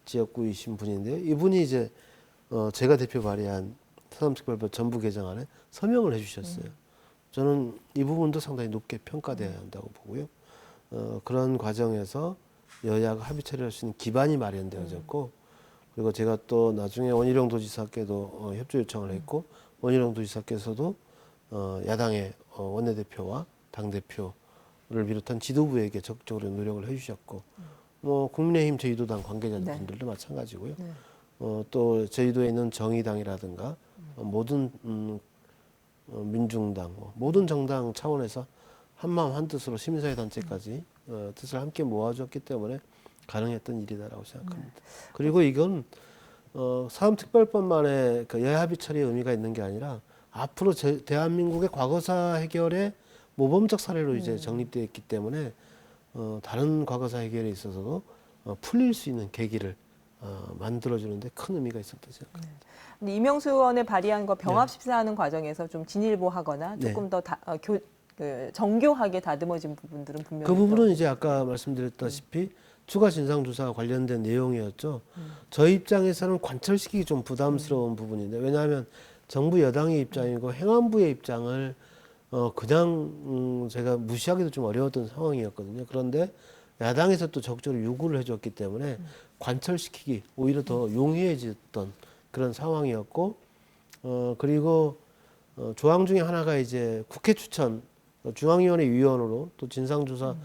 지역구이신 분인데요. 이분이 이제 제가 대표 발의한 4.3 특별법 전부 개정안에 서명을 해주셨어요. 저는 이 부분도 상당히 높게 평가돼야 한다고 보고요. 그런 과정에서 여야가 합의 처리할 수 있는 기반이 마련되어졌고, 그리고 제가 또 나중에 원희룡 도지사께도 협조 요청을 했고, 원희룡 도지사께서도 야당의 원내대표와 당대표를 비롯한 지도부에게 적극적으로 노력을 해주셨고, 뭐 국민의힘 제주도당 네. 관계자분들도 마찬가지고요. 네. 또 제주도에 있는 정의당이라든가 모든 민중당, 모든 정당 차원에서 한마음 한뜻으로 시민사회 단체까지 뜻을 함께 모아줬기 때문에 가능했던 일이다라고 생각합니다. 그리고 이건 사암특별법만의 그 여야합의 처리의 의미가 있는 게 아니라 앞으로 대한민국의 과거사 해결의 모범적 사례로 이제 정립되어 있기 때문에 다른 과거사 해결에 있어서도 풀릴 수 있는 계기를 만들어주는데 큰 의미가 있었다 생각합니다. 근데 이명수 의원의 발의한 거 병합 심사하는 과정에서 좀 진일보하거나 조금 더 정교하게 다듬어진 부분들은 분명히 그 부분은 이제 아까 말씀드렸다시피 추가 진상조사와 관련된 내용이었죠. 저희 입장에서는 관철시키기 좀 부담스러운 부분인데 왜냐하면 정부 여당의 입장이고 행안부의 입장을 그냥 제가 무시하기도 좀 어려웠던 상황이었거든요. 그런데 야당에서 또 적극적으로 요구를 해줬기 때문에 관철시키기 오히려 더 용이해졌던 그런 상황이었고 그리고 조항 중에 하나가 이제 국회 추천 중앙위원회 위원으로 또 진상조사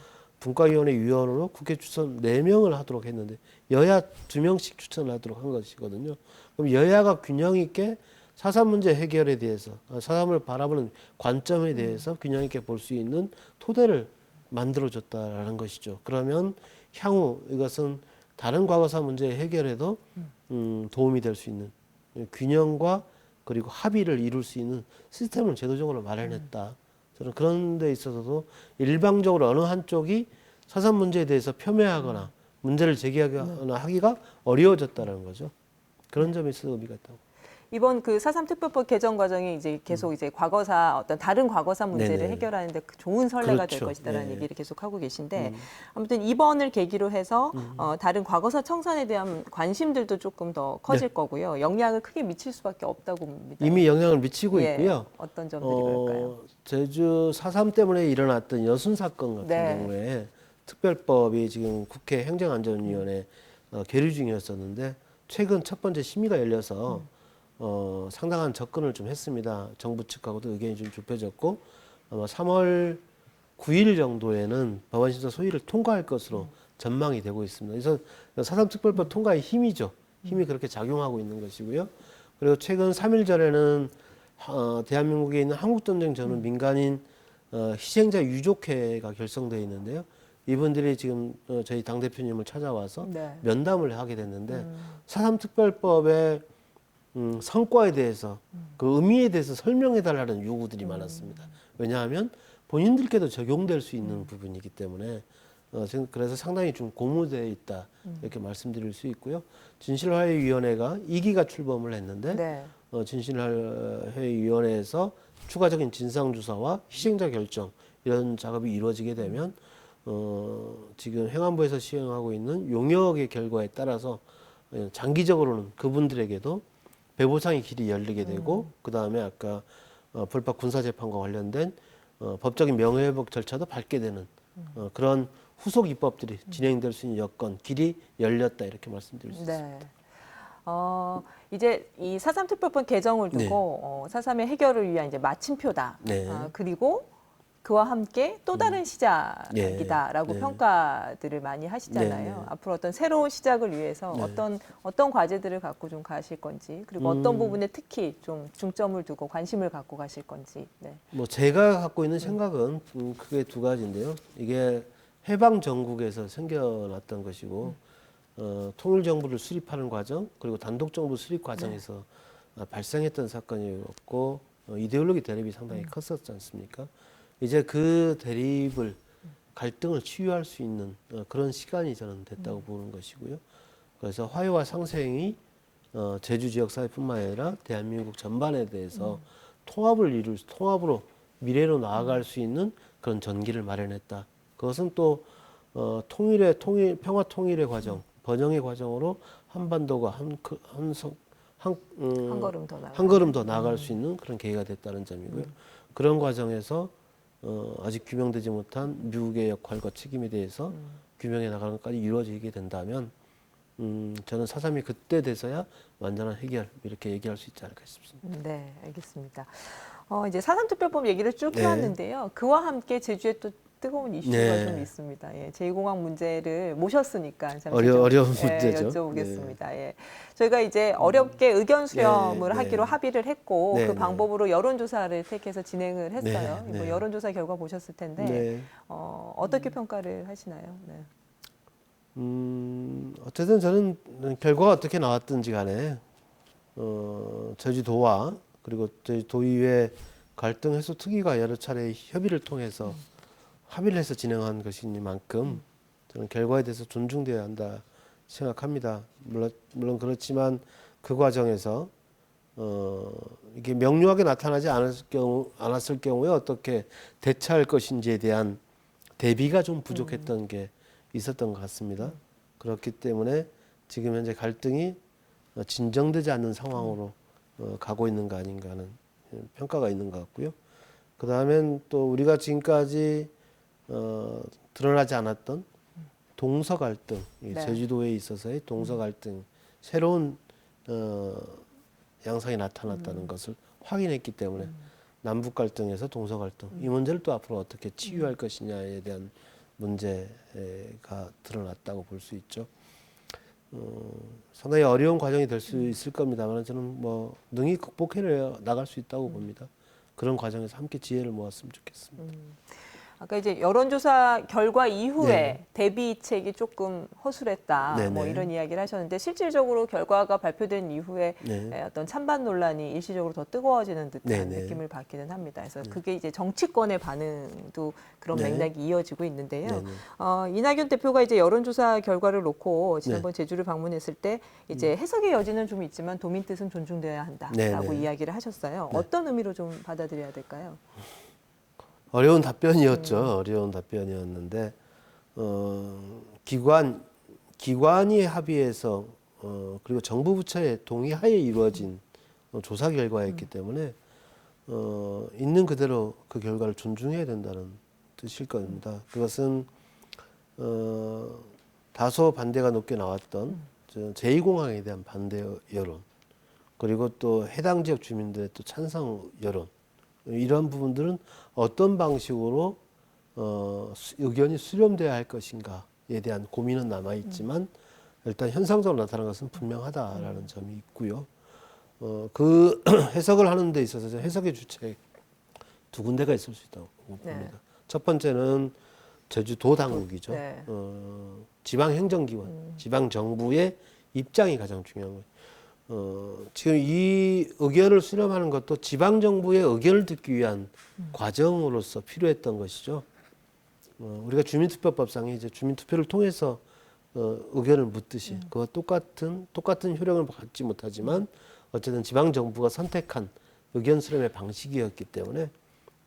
분과위원회 위원으로 국회 추천 4명을 하도록 했는데 여야 2명씩 추천을 하도록 한 것이거든요. 그럼 여야가 균형 있게 4.3 문제 해결에 대해서 4.3을 바라보는 관점에 대해서 균형 있게 볼 수 있는 토대를 만들어줬다라는 것이죠. 그러면 향후 이것은 다른 과거사 문제 해결에도 도움이 될 수 있는 균형과 그리고 합의를 이룰 수 있는 시스템을 제도적으로 마련했다. 저는 그런 데 있어서도 일방적으로 어느 한쪽이 4.3 문제에 대해서 폄훼하거나 문제를 제기하거나 하기가 어려워졌다는 거죠. 그런 점에 있어서 의미가 있다고. 이번 그 4.3 특별법 개정 과정이 이제 계속 이제 과거사 어떤 다른 과거사 문제를 네네. 해결하는데 좋은 선례가 될 그렇죠. 것이다라는 네. 얘기를 계속 하고 계신데 아무튼 이번을 계기로 해서 다른 과거사 청산에 대한 관심들도 조금 더 커질 거고요. 영향을 크게 미칠 수밖에 없다고 봅니다. 이미 영향을 미치고 예, 있고요. 어떤 점들이 그럴까요? 제주 4.3 때문에 일어났던 여순 사건 같은 네. 경우에 특별법이 지금 국회 행정안전위원회 계류 중이었었는데 최근 첫 번째 심의가 열려서 상당한 접근을 좀 했습니다. 정부 측하고도 의견이 좀 좁혀졌고 아마 3월 9일 정도에는 법안심사 소위를 통과할 것으로 전망이 되고 있습니다. 그래서 4.3 특별법 통과의 힘이죠. 힘이 그렇게 작용하고 있는 것이고요. 그리고 최근 3일 전에는 대한민국에 있는 한국전쟁 전후 민간인 희생자 유족회가 결성되어 있는데요. 이분들이 지금 저희 당대표님을 찾아와서 네. 면담을 하게 됐는데 4.3 특별법의 성과에 대해서 그 의미에 대해서 설명해달라는 요구들이 많았습니다. 왜냐하면 본인들께도 적용될 수 있는 부분이기 때문에 지금 그래서 상당히 좀 고무되어 있다 이렇게 말씀드릴 수 있고요. 진실화해위원회가 2기가 출범을 했는데 네. 진실화해위원회에서 추가적인 진상조사와 희생자 결정 이런 작업이 이루어지게 되면 지금 행안부에서 시행하고 있는 용역의 결과에 따라서 장기적으로는 그분들에게도 배보상의 길이 열리게 되고 그 다음에 아까 불법 군사재판과 관련된 법적인 명예회복 절차도 밟게 되는 그런 후속 입법들이 진행될 수 있는 여건, 길이 열렸다 이렇게 말씀드릴 수 있습니다. 네. 이제 이 4.3 특별법 개정을 두고 4.3의 해결을 위한 이제 마침표다. 네. 그리고 그와 함께 또 다른 시작이다라고 네. 평가들을 많이 하시잖아요. 네. 앞으로 어떤 새로운 시작을 위해서 네. 어떤 과제들을 갖고 좀 가실 건지, 그리고 어떤 부분에 특히 좀 중점을 두고 관심을 갖고 가실 건지. 네. 뭐 제가 갖고 있는 생각은 크게 두 가지인데요. 이게 해방 전국에서 생겨났던 것이고 통일 정부를 수립하는 과정 그리고 단독 정부 수립 과정에서 발생했던 사건이었고 이데올로기 대립이 상당히 컸었지 않습니까? 이제 그 대립을 갈등을 치유할 수 있는 그런 시간이 저는 됐다고 보는 것이고요. 그래서 화해와 상생이 제주 지역 사회뿐만 아니라 대한민국 전반에 대해서 통합으로 미래로 나아갈 수 있는 그런 전기를 마련했다. 그것은 또 평화 통일의 과정, 번영의 과정으로 한반도가 한 걸음 더 나아갈 수 있는 그런 계기가 됐다는 점이고요. 그런 과정에서 아직 규명되지 못한 미국의 역할과 책임에 대해서 규명해 나가는 것까지 이루어지게 된다면 저는 4.3이 그때 돼서야 완전한 해결 이렇게 얘기할 수 있지 않을까 싶습니다. 네, 알겠습니다. 이제 4.3 특별법 얘기를 쭉 네. 해왔는데요. 그와 함께 제주에 또 뜨거운 이슈가 네. 좀 있습니다. 예, 제2공항 문제를 모셨으니까 잠시 어려운 좀, 문제죠. 여쭤보겠습니다. 예. 저희가 이제 어렵게 의견 수렴을 네, 네. 하기로 합의를 했고 네, 그 네. 방법으로 여론조사를 택해서 진행을 했어요. 네, 네. 뭐 여론조사 결과 보셨을 텐데 네. 어떻게 평가를 하시나요? 네. 어쨌든 저는 결과가 어떻게 나왔든지 간에 제주도와 그리고 제주도의회 갈등 해소 특위가 여러 차례 협의를 통해서 합의를 해서 진행한 것이니만큼 저는 결과에 대해서 존중돼야 한다 생각합니다. 물론 그렇지만 그 과정에서 이게 명료하게 나타나지 않았을 경우에 어떻게 대처할 것인지에 대한 대비가 좀 부족했던 게 있었던 것 같습니다. 그렇기 때문에 지금 현재 갈등이 진정되지 않는 상황으로 가고 있는 거 아닌가 하는 평가가 있는 것 같고요. 그 다음엔 또 우리가 지금까지 드러나지 않았던 동서 갈등, 이 네. 제주도에 있어서의 동서 갈등, 새로운 양상이 나타났다는 것을 확인했기 때문에 남북 갈등에서 동서 갈등, 이 문제를 또 앞으로 어떻게 치유할 것이냐에 대한 문제가 드러났다고 볼 수 있죠. 상당히 어려운 과정이 될 수 있을 겁니다만 저는 뭐 능히 극복해 나갈 수 있다고 봅니다. 그런 과정에서 함께 지혜를 모았으면 좋겠습니다. 아까 이제 여론조사 결과 이후에 네. 대비책이 조금 허술했다, 네, 뭐 네. 이런 이야기를 하셨는데 실질적으로 결과가 발표된 이후에 네. 어떤 찬반 논란이 일시적으로 더 뜨거워지는 듯한 네, 네. 느낌을 받기는 합니다. 그래서 그게 이제 정치권의 반응도 그런 네. 맥락이 이어지고 있는데요. 네, 네. 이낙연 대표가 이제 여론조사 결과를 놓고 지난번 제주를 방문했을 때 이제 해석의 여지는 좀 있지만 도민 뜻은 존중돼야 한다라고 네, 네. 이야기를 하셨어요. 어떤 의미로 좀 받아들여야 될까요? 어려운 답변이었죠. 어려운 답변이었는데 기관이 합의해서 그리고 정부 부처의 동의하에 이루어진 조사 결과였기 때문에 있는 그대로 그 결과를 존중해야 된다는 뜻일 겁니다. 그것은 다소 반대가 높게 나왔던 제2공항에 대한 반대 여론, 그리고 또 해당 지역 주민들의 또 찬성 여론, 이런 부분들은 어떤 방식으로 의견이 수렴돼야 할 것인가에 대한 고민은 남아 있지만 일단 현상적으로 나타난 것은 분명하다라는 점이 있고요. 그 해석을 하는 데 있어서 해석의 주체 두 군데가 있을 수 있다고 봅니다. 네. 첫 번째는 제주도 당국이죠. 네. 지방 행정기관, 지방 정부의 입장이 가장 중요한 거예요. 지금 이 의견을 수렴하는 것도 지방 정부의 의견을 듣기 위한 과정으로서 필요했던 것이죠. 우리가 주민투표법상에 이제 주민투표를 통해서 의견을 묻듯이 그와 똑같은 효력을 갖지 못하지만 어쨌든 지방 정부가 선택한 의견 수렴의 방식이었기 때문에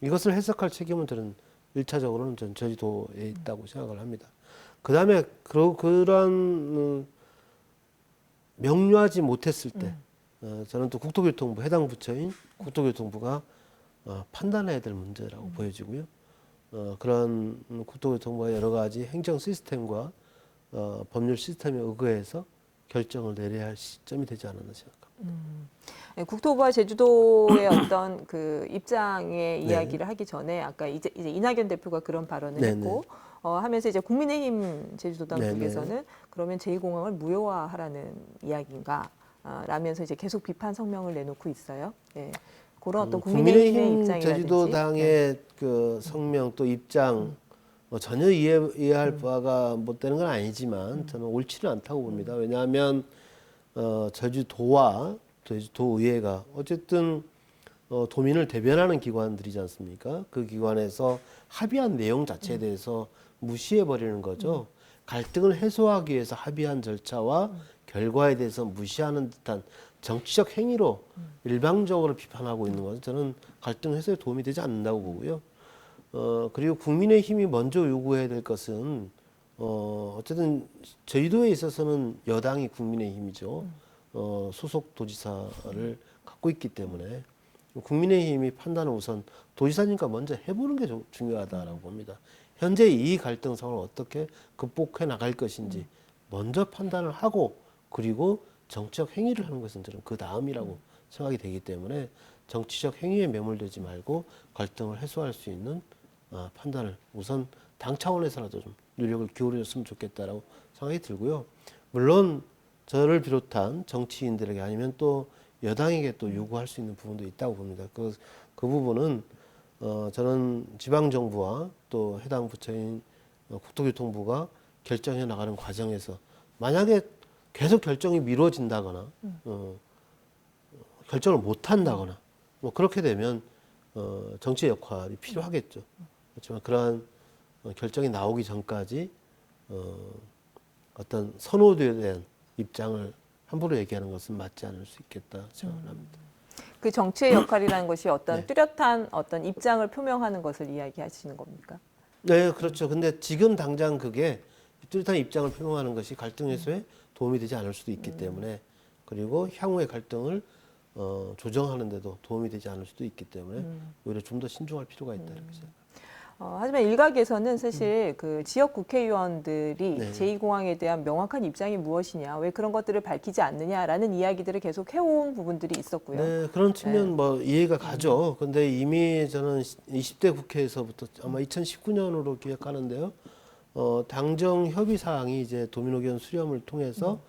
이것을 해석할 책임은 저는 1차적으로는 전 제주도에 있다고 생각을 합니다. 그 다음에 그러한 명료하지 못했을 때 저는 또 국토교통부 해당 부처인 국토교통부가 판단해야 될 문제라고 보여지고요. 그런 국토교통부가 여러 가지 행정 시스템과 법률 시스템에 의거해서 결정을 내려야 할 시점이 되지 않았나 생각합니다. 국토부와 제주도의 어떤 그 입장의 이야기를 하기 전에 아까 이제 이낙연 대표가 그런 발언을 네네. 했고 하면서 이제 국민의힘 제주도 당국에서는 네네. 그러면 제2공항을 무효화하라는 이야기인가 라면서 이제 계속 비판 성명을 내놓고 있어요. 예. 그런 어떤 국민의힘의 입장이라든지 제주도당의 그 성명 또 입장 전혀 이해할 바가 못 되는 건 아니지만 저는 옳지는 않다고 봅니다. 왜냐하면 제주도와 제주도의회가 어쨌든 도민을 대변하는 기관들이지 않습니까? 그 기관에서 합의한 내용 자체에 대해서 무시해 버리는 거죠. 갈등을 해소하기 위해서 합의한 절차와 결과에 대해서 무시하는 듯한 정치적 행위로 일방적으로 비판하고 있는 것은 저는 갈등 해소에 도움이 되지 않는다고 보고요. 그리고 국민의힘이 먼저 요구해야 될 것은 어쨌든 제주도에 있어서는 여당이 국민의힘이죠. 소속 도지사를 갖고 있기 때문에 국민의힘이 판단을 우선 도지사님과 먼저 해보는 게 중요하다라고 봅니다. 현재 이 갈등 상황을 어떻게 극복해 나갈 것인지 먼저 판단을 하고 그리고 정치적 행위를 하는 것은 저는 그 다음이라고 생각이 되기 때문에 정치적 행위에 매몰되지 말고 갈등을 해소할 수 있는 판단을 우선 당 차원에서라도 좀 노력을 기울여줬으면 좋겠다라고 생각이 들고요. 물론 저를 비롯한 정치인들에게 아니면 또 여당에게 또 요구할 수 있는 부분도 있다고 봅니다. 그 부분은 저는 지방정부와 또 해당 부처인 국토교통부가 결정해 나가는 과정에서 만약에 계속 결정이 미뤄진다거나 결정을 못 한다거나 뭐 그렇게 되면 정치의 역할이 필요하겠죠. 그렇지만 그러한 결정이 나오기 전까지 어떤 선호도에 대한 입장을 함부로 얘기하는 것은 맞지 않을 수 있겠다 생각을 합니다. 그 정치의 역할이라는 것이 어떤 네. 뚜렷한 어떤 입장을 표명하는 것을 이야기하시는 겁니까? 네, 그렇죠. 근데 지금 당장 그게 뚜렷한 입장을 표명하는 것이 갈등 해소에 도움이 되지 않을 수도 있기 때문에 그리고 향후의 갈등을 조정하는 데도 도움이 되지 않을 수도 있기 때문에 오히려 좀 더 신중할 필요가 있다 이렇게 생각합니다. 하지만 일각에서는 사실 그 지역 국회의원들이 네. 제2공항에 대한 명확한 입장이 무엇이냐, 왜 그런 것들을 밝히지 않느냐라는 이야기들을 계속 해온 부분들이 있었고요. 네, 그런 측면 뭐 이해가 가죠. 근데 이미 저는 20대 국회에서부터 아마 2019년으로 기억하는데요. 당정 협의 사항이 이제 도민 의견 수렴을 통해서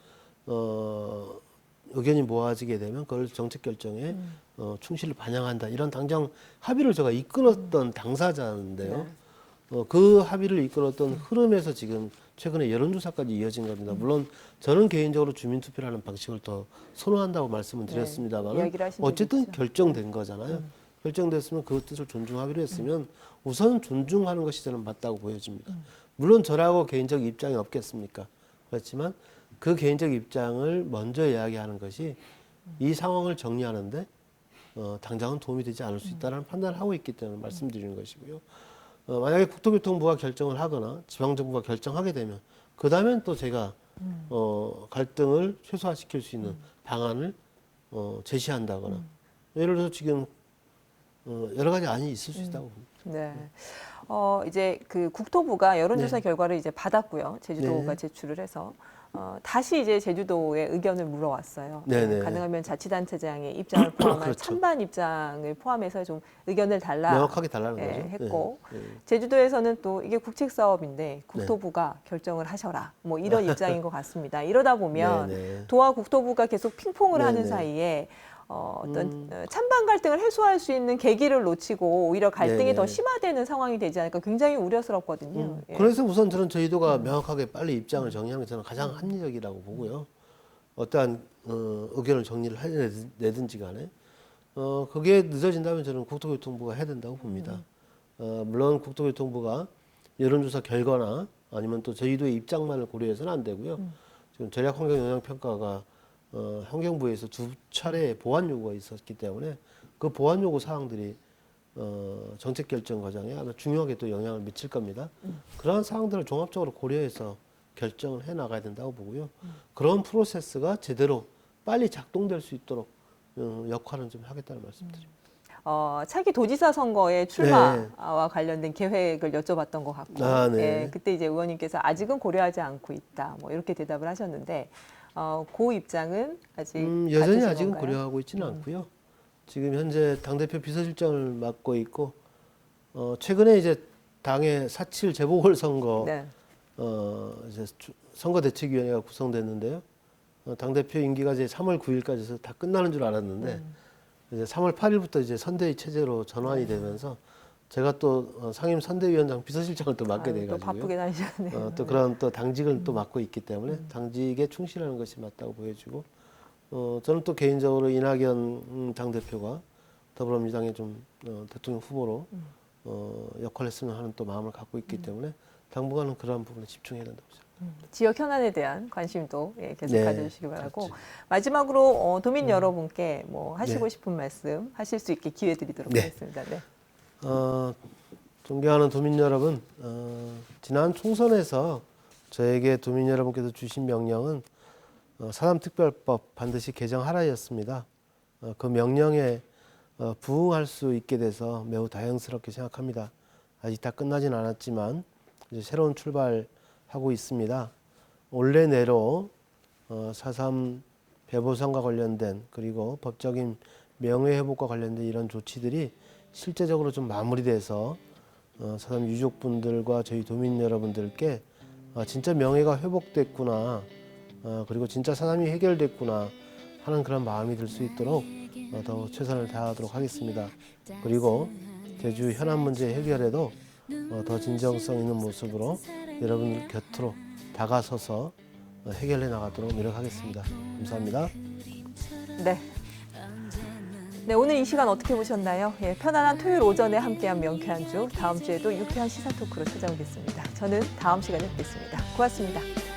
의견이 모아지게 되면 그걸 정책 결정에 충실히 반영한다. 이런 당정 합의를 제가 이끌었던 당사자인데요. 그 합의를 이끌었던 흐름에서 지금 최근에 여론조사까지 이어진 겁니다. 물론 저는 개인적으로 주민투표라는 방식을 더 선호한다고 말씀을 드렸습니다만 이야기를 하신 적이 어쨌든 있죠. 결정된 거잖아요. 결정됐으면 그 뜻을 존중하기로 했으면 우선 존중하는 것이 저는 맞다고 보여집니다. 물론 저라고 개인적 입장이 없겠습니까? 그렇지만 그 개인적 입장을 먼저 이야기하는 것이 이 상황을 정리하는데 당장은 도움이 되지 않을 수 있다는 판단을 하고 있기 때문에 말씀드리는 것이고요. 만약에 국토교통부가 결정을 하거나 지방정부가 결정하게 되면 그 다음엔 또 제가 갈등을 최소화시킬 수 있는 방안을 제시한다거나 예를 들어서 지금 여러 가지 안이 있을 수 있다고 봅니다. 네. 이제 그 국토부가 여론조사 네. 결과를 이제 받았고요. 제주도가 네. 제출을 해서 다시 이제 제주도의 의견을 물어왔어요. 네네. 가능하면 자치단체장의 입장을 포함한 그렇죠. 찬반 입장을 포함해서 좀 의견을 달라 명확하게 달라는 거죠. 했고 네. 네. 제주도에서는 또 이게 국책 사업인데 국토부가 결정을 하셔라. 뭐 이런 입장인 것 같습니다. 이러다 보면 네네. 도와 국토부가 계속 핑퐁을 하는 네네. 사이에 어떤 찬반 갈등을 해소할 수 있는 계기를 놓치고 오히려 갈등이 네네. 더 심화되는 상황이 되지 않을까 굉장히 우려스럽거든요. 예. 그래서 우선 저는 저희도가 명확하게 빨리 입장을 정리하는 게 저는 가장 합리적이라고 보고요. 어떠한 의견을 정리를 내든지 간에 그게 늦어진다면 저는 국토교통부가 해야 된다고 봅니다. 물론 국토교통부가 여론조사 결과나 아니면 또 저희도의 입장만을 고려해서는 안 되고요. 지금 전략환경영향평가가 환경부에서 2차례 보완 요구가 있었기 때문에 그 보완 요구 사항들이 정책 결정 과정에 아마 중요하게 또 영향을 미칠 겁니다. 그러한 사항들을 종합적으로 고려해서 결정을 해 나가야 된다고 보고요. 그런 프로세스가 제대로 빨리 작동될 수 있도록 역할은 좀 하겠다는 말씀드립니다. 차기 도지사 선거의 출마와 관련된 계획을 여쭤봤던 것 같고, 네. 예, 그때 이제 의원님께서 아직은 고려하지 않고 있다, 뭐 이렇게 대답을 하셨는데, 그 입장은 아직 여전히 가지신 아직은 건가요? 고려하고 있지는 않고요. 지금 현재 당대표 비서실장을 맡고 있고 최근에 이제 당의 4.7 재보궐선거 네. 이제 선거대책위원회가 구성됐는데요. 당대표 임기가 이제 3월 9일까지 해서 다 끝나는 줄 알았는데 이제 3월 8일부터 이제 선대위 체제로 전환이 되면서 제가 또 상임 선대위원장 비서실장을 또 맡게 아유, 또 돼가지고요. 바쁘게 다니셨네요. 또 그런 또 당직을 또 맡고 있기 때문에 당직에 충실하는 것이 맞다고 보여지고 저는 또 개인적으로 이낙연 당대표가 더불어민주당의 좀 대통령 후보로 역할을 했으면 하는 또 마음을 갖고 있기 때문에 당분간은 그러한 부분에 집중해야 된다고 생각합니다. 지역 현안에 대한 관심도 계속 네, 가져주시기 바라고 그렇죠. 마지막으로 도민 여러분께 뭐 하시고 네. 싶은 말씀 하실 수 있게 기회 드리도록 네. 하겠습니다. 네. 존경하는 도민 여러분, 지난 총선에서 저에게 도민 여러분께서 주신 명령은 사담특별법 반드시 개정하라였습니다. 그 명령에 부응할 수 있게 돼서 매우 다행스럽게 생각합니다. 아직 다 끝나진 않았지만 이제 새로운 출발하고 있습니다. 올해 내로 4.3 배보상과 관련된 그리고 법적인 명예회복과 관련된 이런 조치들이 실제적으로 좀 마무리돼서 4.3 유족분들과 저희 도민 여러분들께 진짜 명예가 회복됐구나, 그리고 진짜 4.3이 해결됐구나 하는 그런 마음이 들 수 있도록 더 최선을 다하도록 하겠습니다. 그리고 제주 현안 문제 해결에도 더 진정성 있는 모습으로 여러분들 곁으로 다가서서 해결해 나가도록 노력하겠습니다. 감사합니다. 네. 네, 오늘 이 시간 어떻게 보셨나요? 예, 편안한 토요일 오전에 함께한 명쾌한 주, 다음 주에도 유쾌한 시사 토크로 찾아오겠습니다. 저는 다음 시간에 뵙겠습니다. 고맙습니다.